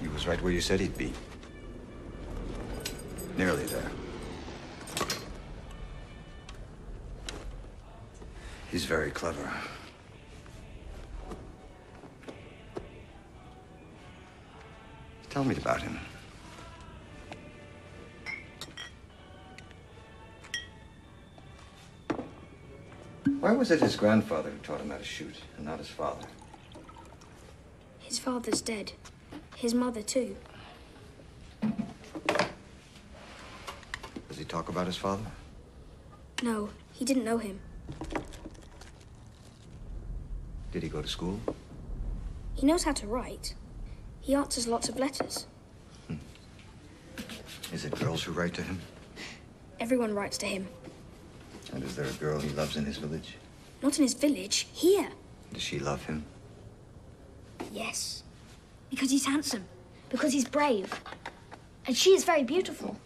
He was right where you said he'd be. Nearly there. He's very clever. Tell me about him. Why was it his grandfather who taught him how to shoot, and not his father? His father's dead. His mother, too. Does he talk about his father? No, he didn't know him. Did he go to school? He knows how to write. He answers lots of letters. Is it girls who write to him? Everyone writes to him. And is there a girl he loves in his village? Not in his village, here. Does she love him? Yes. Because he's handsome. Because he's brave. And she is very beautiful.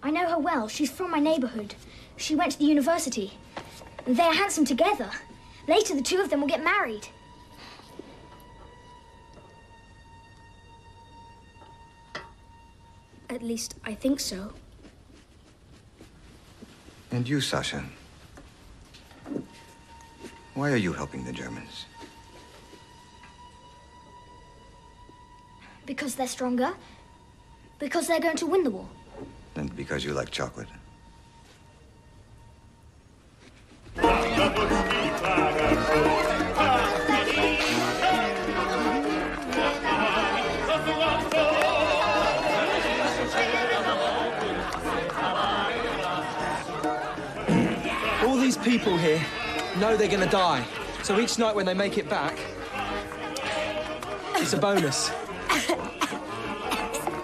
I know her well. She's from my neighborhood. She went to the university. They are handsome together. Later, the two of them will get married. At least, I think so. And you, Sasha? Why are you helping the Germans? Because they're stronger. Because they're going to win the war. And because you like chocolate? All these people here know they're gonna die. So each night when they make it back, it's a bonus.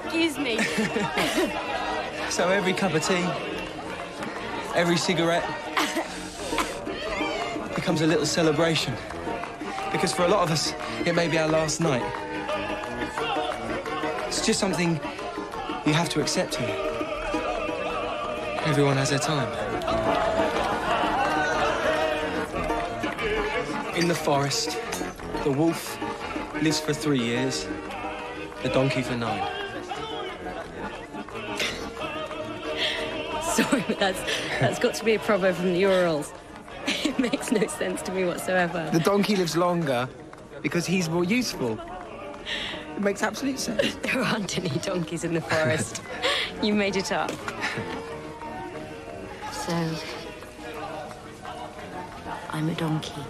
Excuse me. So every cup of tea, every cigarette becomes a little celebration. Because for a lot of us, it may be our last night. It's just something you have to accept here. Everyone has their time. In the forest, the wolf lives for 3 years, the donkey for 9. Sorry, but that's got to be a proverb from the Urals. It makes no sense to me whatsoever. The donkey lives longer because he's more useful. It makes absolute sense. There aren't any donkeys in the forest. You made it up. So, I'm a donkey.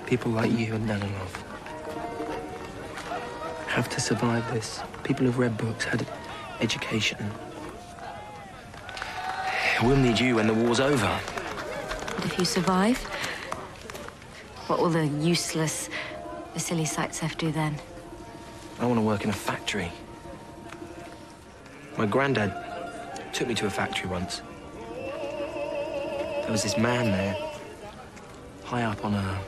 People like you and Danilov have to survive this. People who've read books, had education. We'll need you when the war's over. And if you survive, what will the useless Vasily Zaitsev do then? I want to work in a factory. My granddad took me to a factory once. There was this man there, high up on a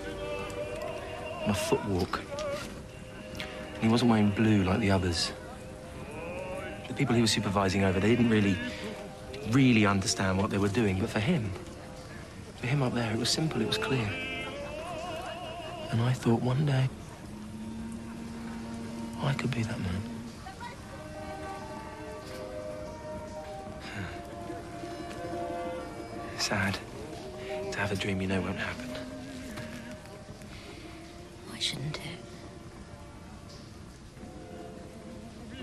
footwalk. And he wasn't wearing blue like the others. The people he was supervising over, they didn't really understand what they were doing. But for him up there, it was simple, it was clear. And I thought one day, I could be that man. Sad to have a dream you know won't happen. Why shouldn't it?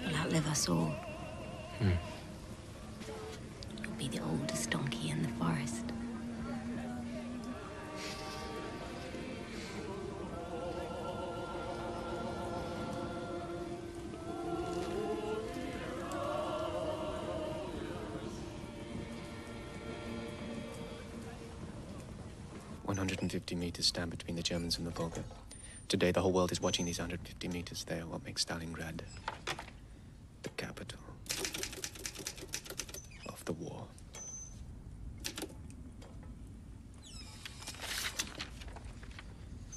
It'll outlive us all. You'll be the oldest donkey in the forest. 150 meters stand between the Germans and the Volga. Today, the whole world is watching these 150 meters. They are what makes Staliningrad the capital of the war.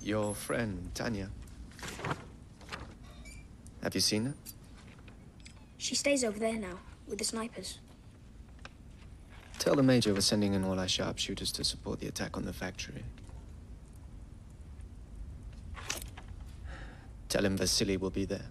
Your friend, Tanya. Have you seen her? She stays over there now, with the snipers. Tell the Major we're sending in all our sharpshooters to support the attack on the factory. Tell him Vasily will be there.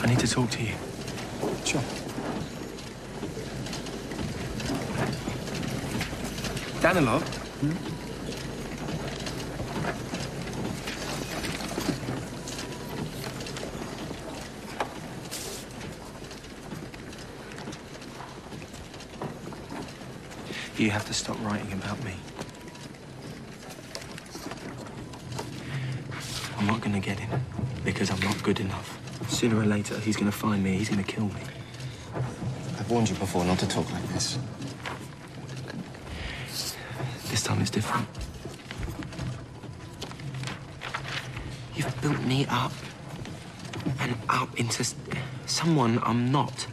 I need to talk to you. Sure. Danilov? You have to stop writing about me. I'm not going to get him because I'm not good enough. Sooner or later, he's going to find me. He's going to kill me. I've warned you before not to talk like this. This time it's different. You've built me up and up into someone I'm not.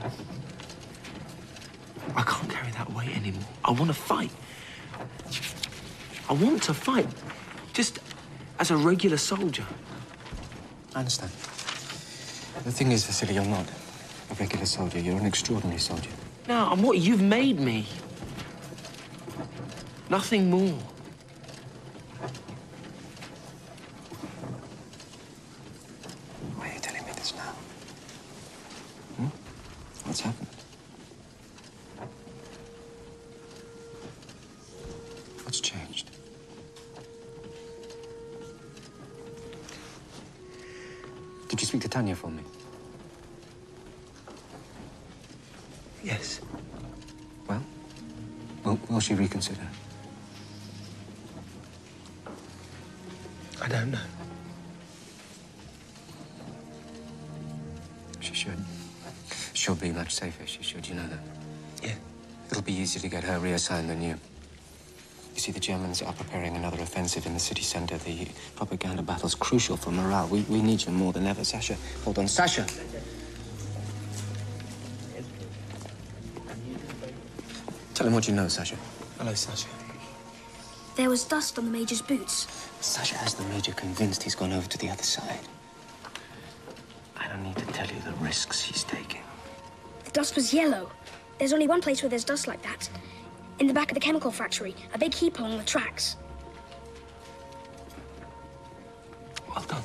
I can't carry that weight anymore. I want to fight. I want to fight, just as a regular soldier. I understand. The thing is, Vasily, you're not a regular soldier. You're an extraordinary soldier. No, I'm what you've made me. Nothing more. Why are you telling me this now? What's happened? What's changed? Did you speak to Tanya for me? Yes. Well, will she reconsider? I don't know. She should. She'll be much safer, she should, you know that. Yeah. It'll be easier to get her reassigned than you. You see, the Germans are preparing another offensive in the city center. The propaganda battle's crucial for morale. We need you more than ever, Sasha. Hold on, Sasha! Tell him what you know, Sasha. Hello, Sasha. There was dust on the Major's boots. Sasha has the Major convinced he's gone over to the other side. I don't need to tell you the risks he's taking. The dust was yellow. There's only one place where there's dust like that. In the back of the chemical factory. A big heap along the tracks. Well done.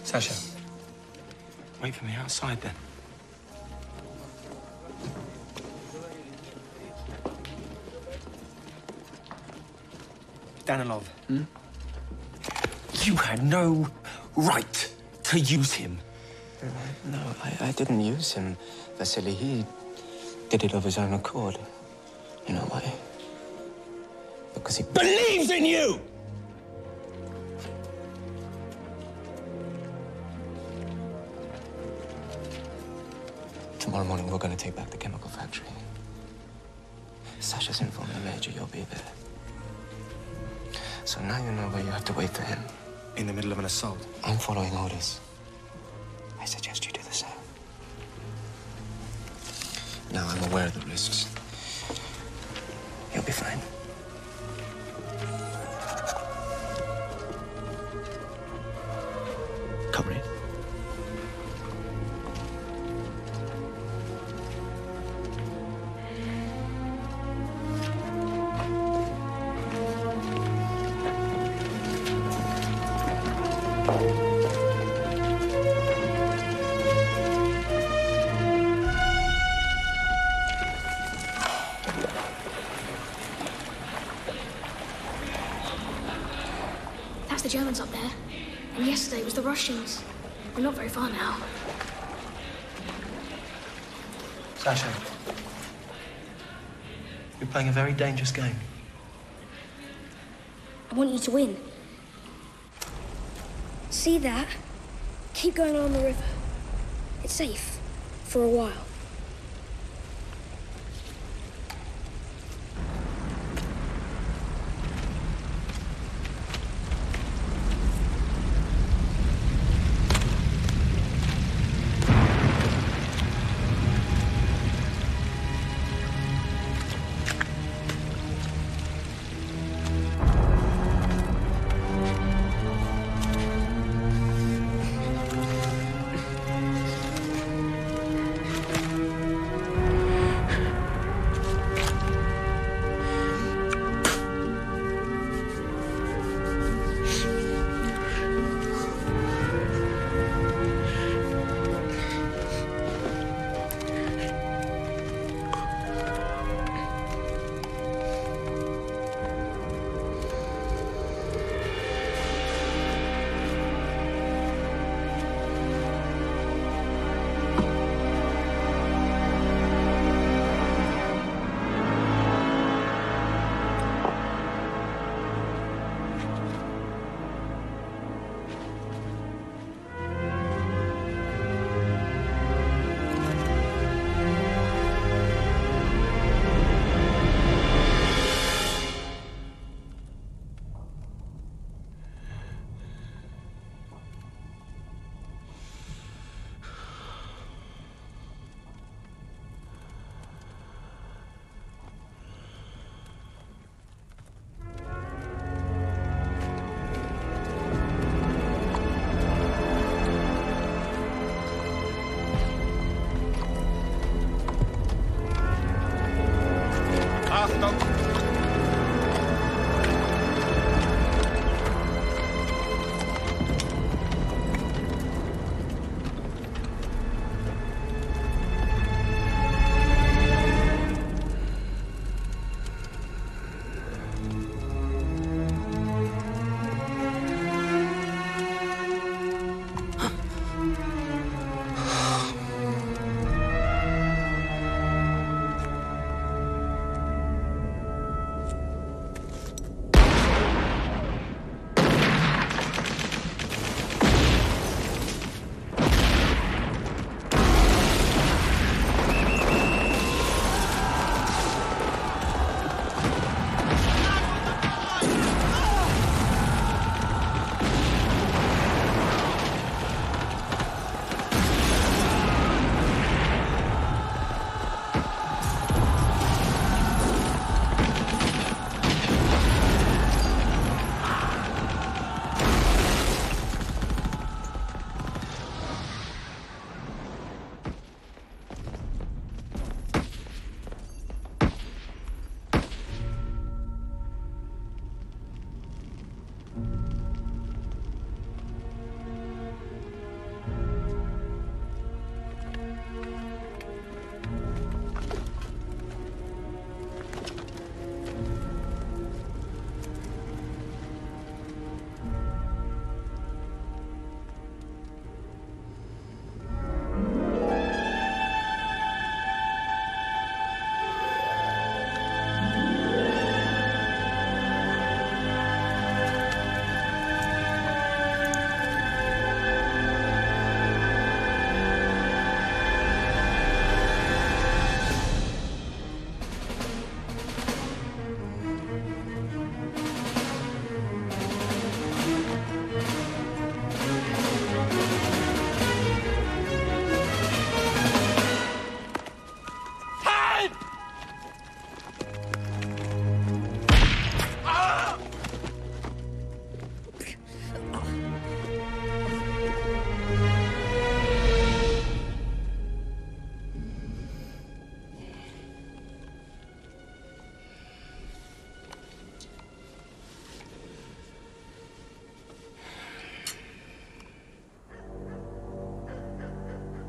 Sasha, wait for me outside then. Danilov. You had no right to use him. No, I didn't use him, Vasily. He did it of his own accord. You know why? Because he believes in you! Tomorrow morning, we're going to take back the chemical factory. Sasha's informed the Major you'll be there. So now you know where you have to wait for him. In the middle of an assault? I'm following orders. I suggest you do the same. Now I'm aware of the risks. You'll be fine. Comrade. The Germans up there. And yesterday was the Russians. We're not very far now. Sasha, you're playing a very dangerous game. I want you to win. See that? Keep going along the river. It's safe. For a while.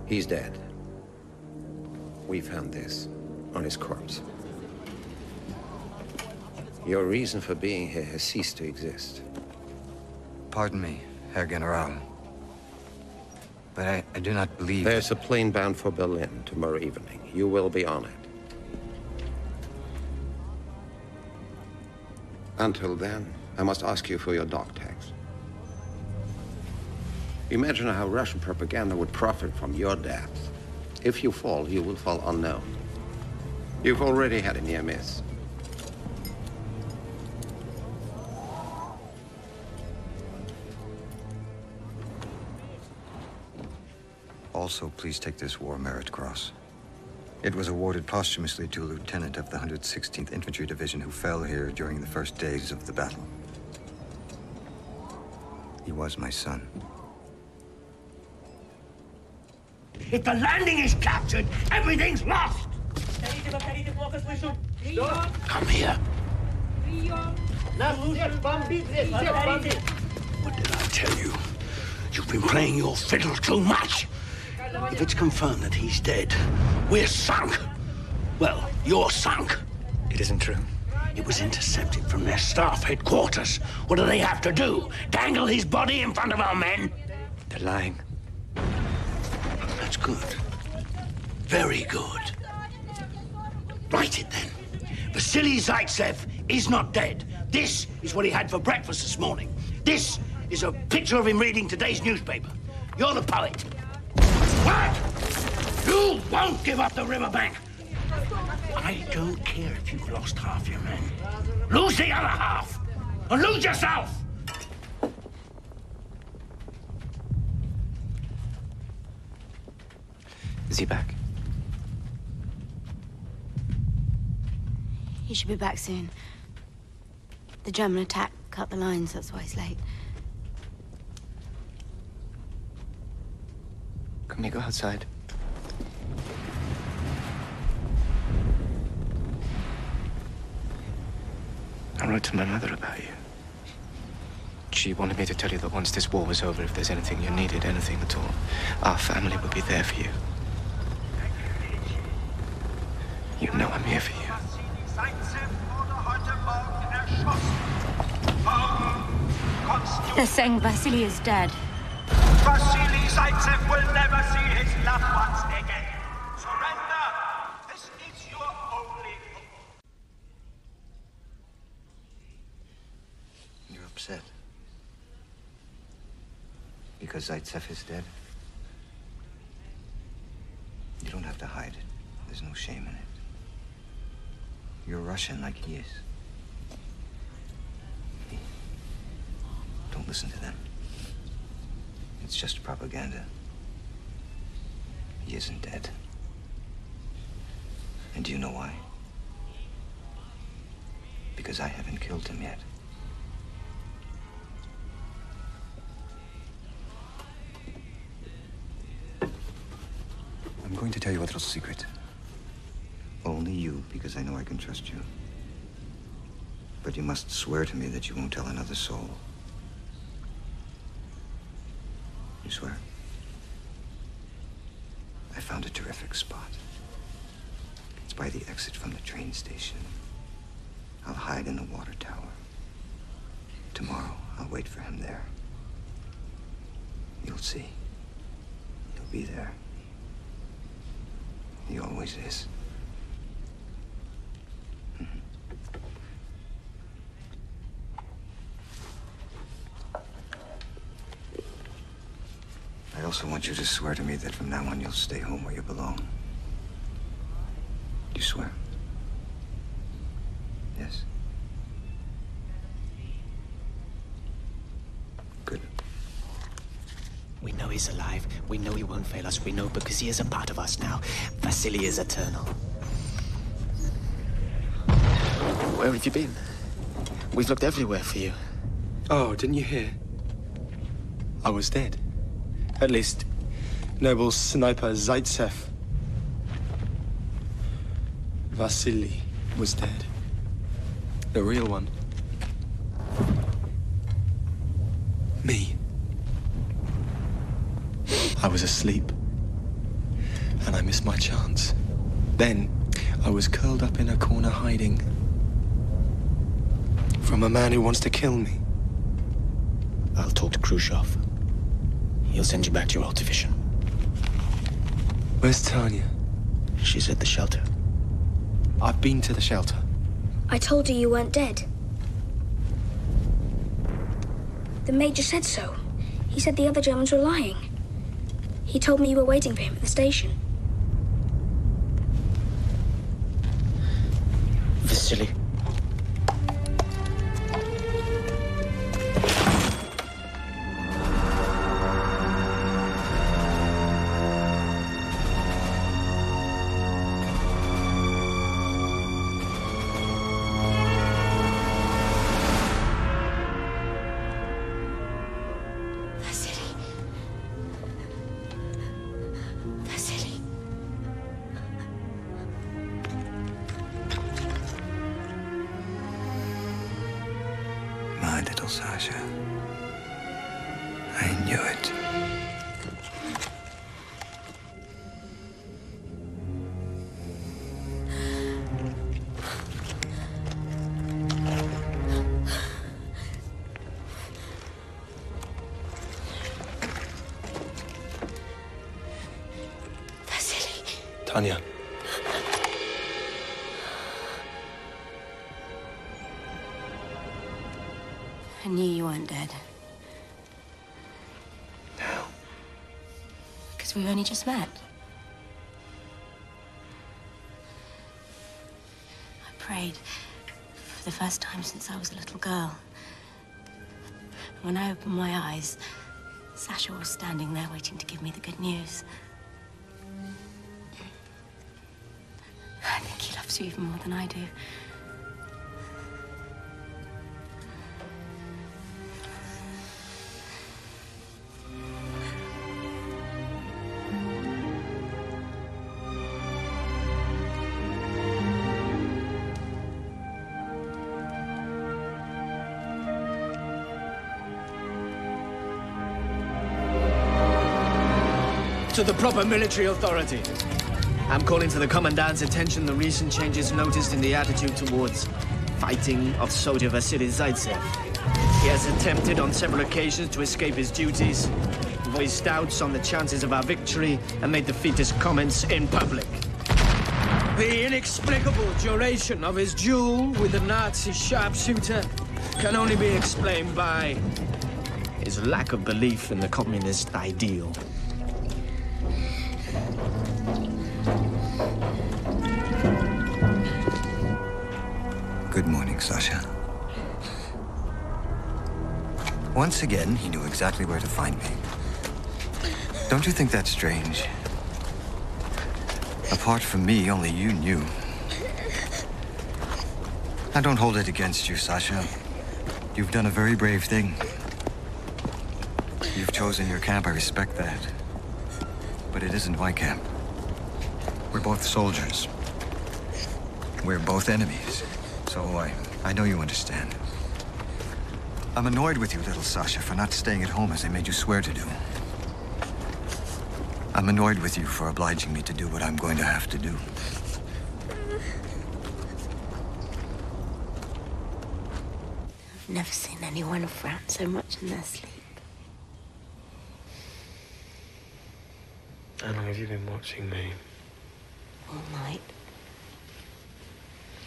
He's dead. We found this on his corpse. Your reason for being here has ceased to exist. Pardon me, Herr General. But I do not believe... There's a plane bound for Berlin tomorrow evening. You will be on it. Until then, I must ask you for your dog tags. Imagine how Russian propaganda would profit from your death. If you fall, you will fall unknown. You've already had a near miss. Also, please take this War Merit Cross. It was awarded posthumously to a lieutenant of the 116th Infantry Division who fell here during the first days of the battle. He was my son. If the landing is captured, everything's lost! Come here. What did I tell you? You've been playing your fiddle too much. If it's confirmed that he's dead, we're sunk. Well, you're sunk. It isn't true. It was intercepted from their staff headquarters. What do they have to do? Dangle his body in front of our men? They're lying. That's good. Very good. Write it then. Vasily Zaitsev is not dead. This is what he had for breakfast this morning. This is a picture of him reading today's newspaper. You're the poet. What? You won't give up the riverbank. I don't care if you've lost half your men. Lose the other half. And lose yourself. Is he back? He should be back soon. The German attack cut the lines, that's why he's late. Can we go outside? I wrote to my mother about you. She wanted me to tell you that once this war was over, if there's anything you needed, anything at all, our family would be there for you. You know I'm here for you. They're saying Vasily is dead. Vasily Zaitsev will never see his loved ones again. Surrender. This is your only hope. You're upset. Because Zaitsev is dead? You don't have to hide it. There's no shame in it. You're Russian like he is. Don't listen to them. It's just propaganda. He isn't dead. And do you know why? Because I haven't killed him yet. I'm going to tell you a little secret. Only you, because I know I can trust you. But you must swear to me that you won't tell another soul. You swear? I found a terrific spot. It's by the exit from the train station. I'll hide in the water tower. Tomorrow, I'll wait for him there. You'll see. He'll be there. He always is. I also want you to swear to me that from now on you'll stay home where you belong. You swear? Yes. Good. We know he's alive. We know he won't fail us. We know because he is a part of us now. Vasily is eternal. Where have you been? We've looked everywhere for you. Oh, didn't you hear? I was dead. At least, noble sniper Zaitsev. Vasily was dead. The real one. Me. I was asleep. and I missed my chance. Then I was curled up in a corner hiding from a man who wants to kill me. I'll talk to Khrushchev. He'll send you back to your old division. Where's Tanya? She's at the shelter. I've been to the shelter. I told you you weren't dead. The Major said so. He said the other Germans were lying. He told me you were waiting for him at the station. Vasily. Sasha. I knew it. Vasily. Tanya. I knew you weren't dead. How? Because we've only just met. I prayed for the first time since I was a little girl. When I opened my eyes, Sasha was standing there waiting to give me the good news. I think he loves you even more than I do. To the proper military authority. I'm calling to the Commandant's attention the recent changes noticed in the attitude towards fighting of soldier Vasily Zaitsev. He has attempted on several occasions to escape his duties, voiced doubts on the chances of our victory, and made defeatist comments in public. The inexplicable duration of his duel with the Nazi sharpshooter can only be explained by his lack of belief in the communist ideal. Good morning, Sasha. Once again, he knew exactly where to find me. Don't you think that's strange? Apart from me, only you knew. I don't hold it against you, Sasha. You've done a very brave thing. You've chosen your camp, I respect that. But it isn't my camp. We're both soldiers. We're both enemies. So I know you understand. I'm annoyed with you, little Sasha, for not staying at home as I made you swear to do. I'm annoyed with you for obliging me to do what I'm going to have to do. I've never seen anyone frown so much in their sleep. How long have you been watching me? All night.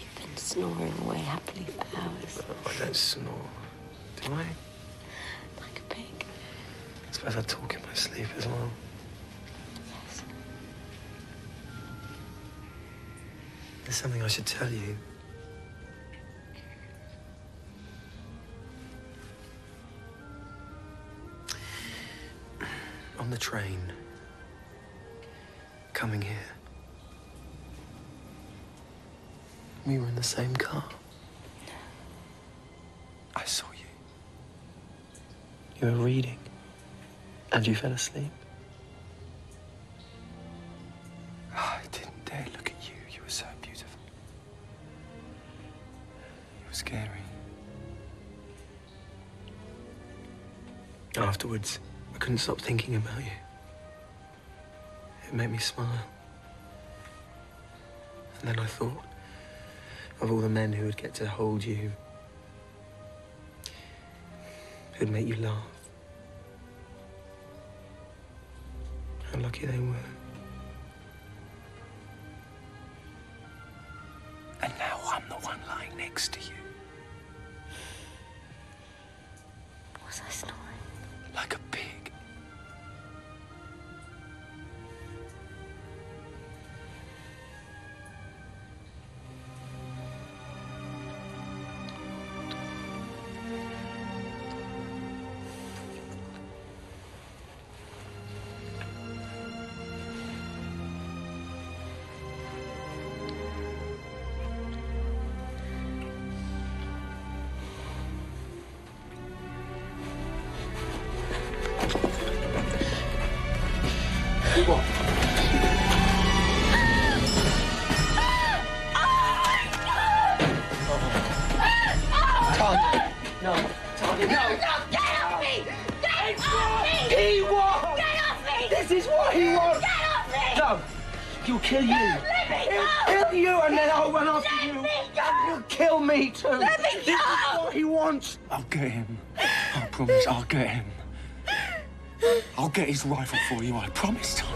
You've been snoring away happily for hours. I don't snore. Do I? Like a pig. I suppose I talk in my sleep as well. Yes. There's something I should tell you. On the train, coming here, we were in the same car. I saw you. You were reading, and you fell asleep. I didn't dare look at you. You were so beautiful. You were scary. Afterwards, I couldn't stop thinking about you. It made me smile. And then I thought of all the men who would get to hold you, who'd make you laugh. How lucky they were. And now I'm the one lying next to you. Was I snoring? Like a pig. I'll get him. I promise, I'll get him. I'll get his rifle for you, I promise, Tony.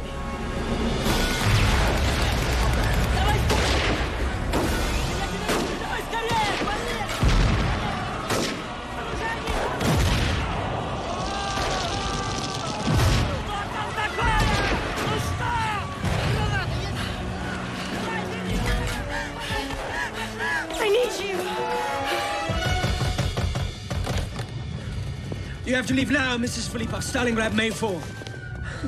I need you. You have to leave now, Mrs. Philippa. Stάλινγκραντ may fall.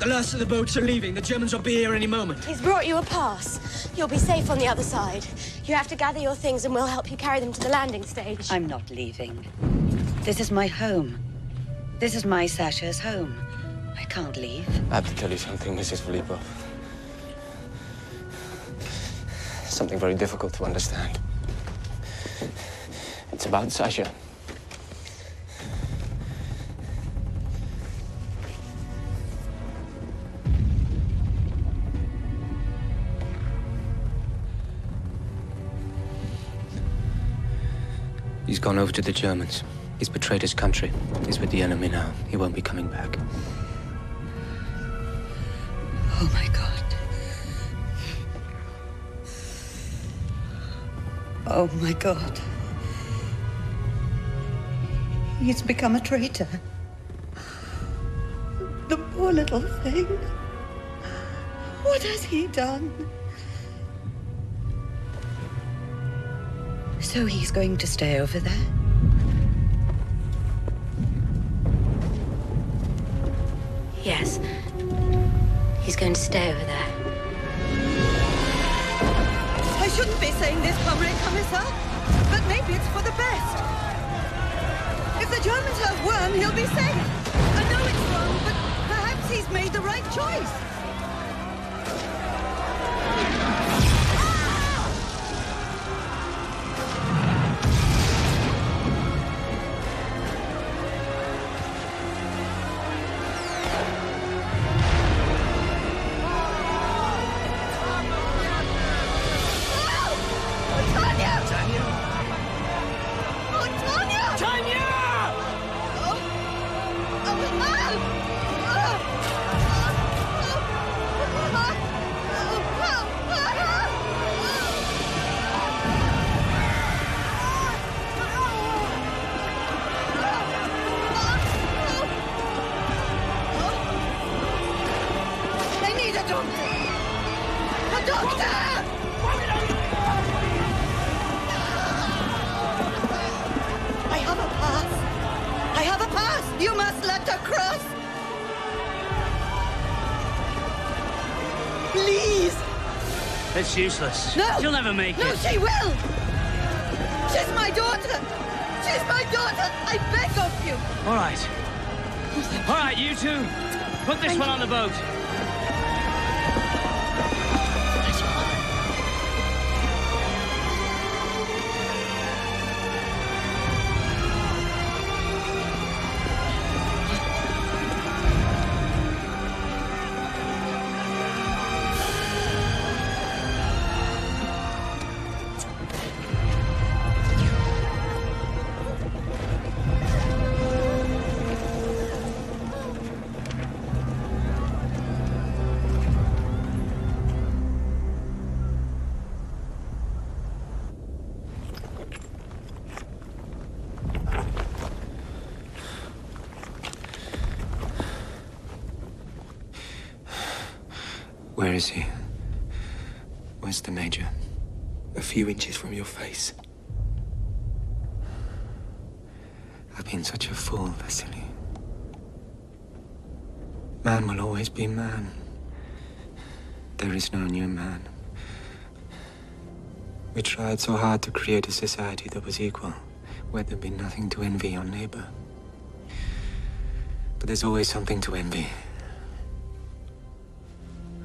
The last of the boats are leaving. The Germans will be here any moment. He's brought you a pass. You'll be safe on the other side. You have to gather your things and we'll help you carry them to the landing stage. I'm not leaving. This is my home. This is my Sasha's home. I can't leave. I have to tell you something, Mrs. Philippa. Something very difficult to understand. It's about Sasha. He's gone over to the Germans. He's betrayed his country. He's with the enemy now. He won't be coming back. Oh, my God. Oh, my God. He's become a traitor. The poor little thing. What has he done? So he's going to stay over there? Yes. He's going to stay over there. I shouldn't be saying this, Comrade Commissar, but maybe it's for the best. If the Germans have won, he'll be safe. I know it's wrong, but perhaps he's made the right choice. It's useless. No! She'll never make it. No, she will! She's my daughter! She's my daughter! I beg of you! All right. All right, you two. Put this one on the boat. Where is he? Where's the Major? A few inches from your face. I've been such a fool, Vasily. Man will always be man. There is no new man. We tried so hard to create a society that was equal, where there'd be nothing to envy your neighbor. But there's always something to envy.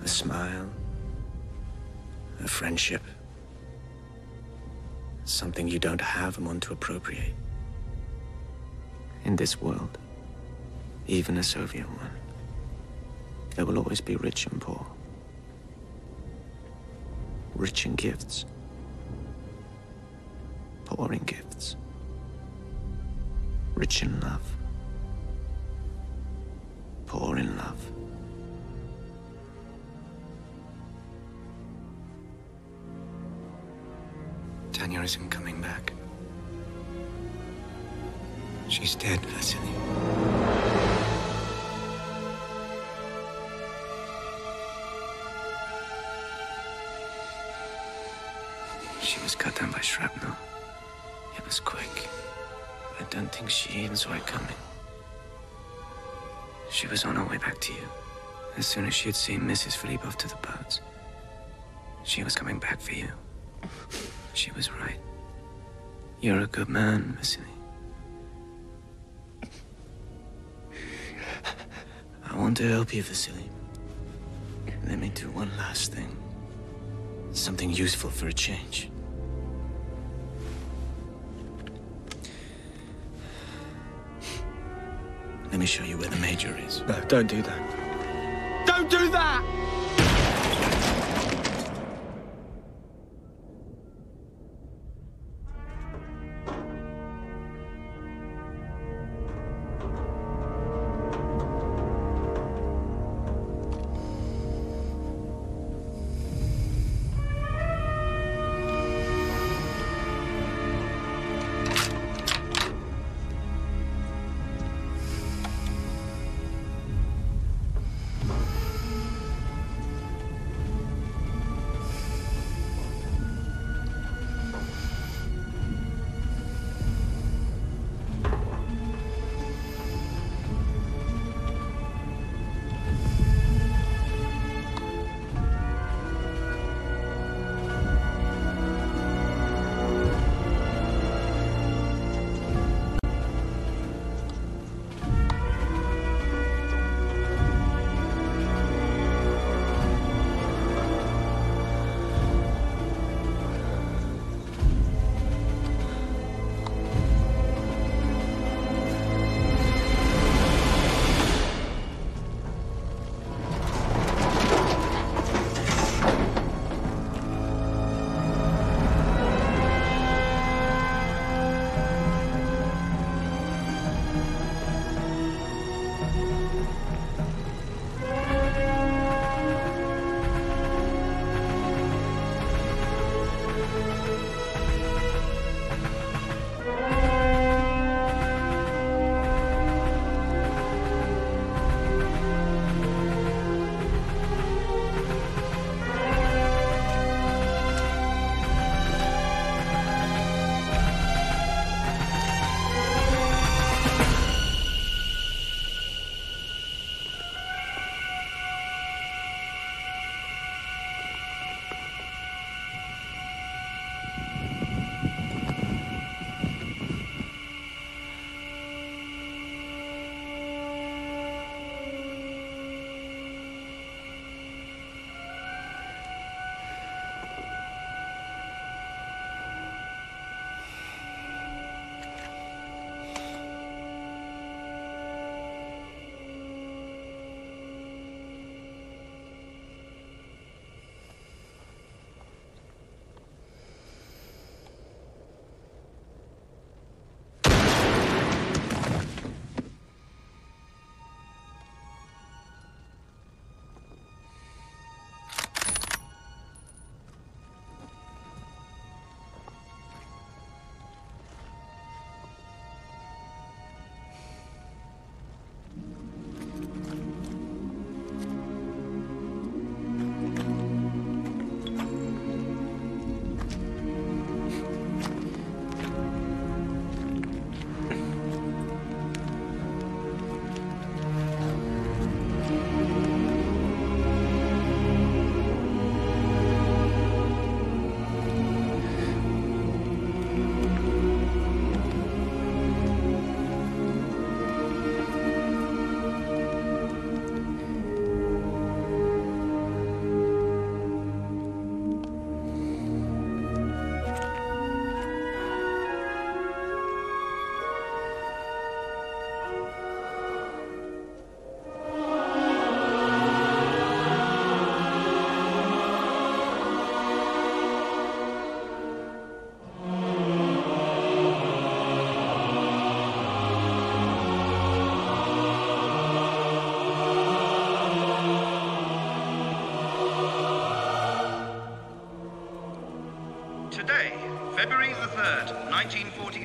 A smile, a friendship, something you don't have and want to appropriate. In this world, even a Soviet one, there will always be rich and poor. Rich in gifts, poor in gifts. Rich in love, poor in love. Tanya isn't coming back. She's dead, Vasily. She was cut down by shrapnel. It was quick. I don't think she even saw it coming. She was on her way back to you. As soon as she had seen Mrs. Philippe off to the boats, she was coming back for you. She was right. You're a good man, Vasily. I want to help you, Vasily. Let me do one last thing. Something useful for a change. Let me show you where the Major is. No, don't do that. Don't do that!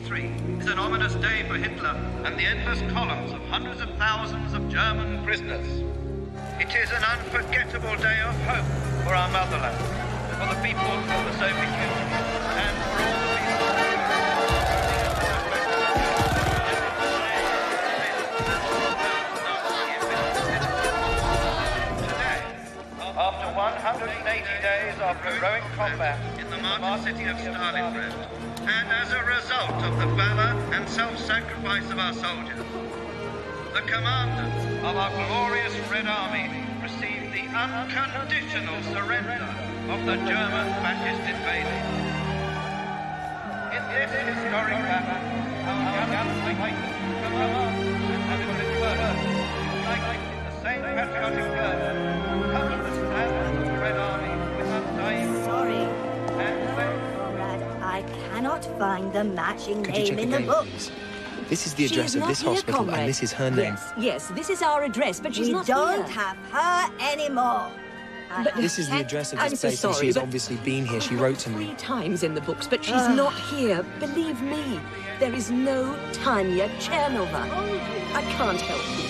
1943 is an ominous day for Hitler and the endless columns of hundreds of thousands of German prisoners. It is an unforgettable day of hope for our motherland, for the people of the Soviet Union, and for all the people. Today, after 180 days of heroic combat in the martyr city of Staliningrad, and as a result of the valor and self-sacrifice of our soldiers, the commanders of our glorious Red Army received the unconditional surrender of the German fascist invaders. In this historic battle, our gallant fighters, commanders, and having workers, united in the same patriotic fervor, touched the standards of the Red Army with undying Sorry. and faith. I cannot find the matching Could you name check in the again, book. please? This is the She address is of not this here, hospital, comrade. and this is her name. Yes, this is our address, but she's not here. We don't have her anymore. But this is the address of this I'm so place, and sorry, she's but- obviously been here. She wrote to me. 3 times in the books, but she's not here. Believe me, there is no Tanya Chernova. I can't help you.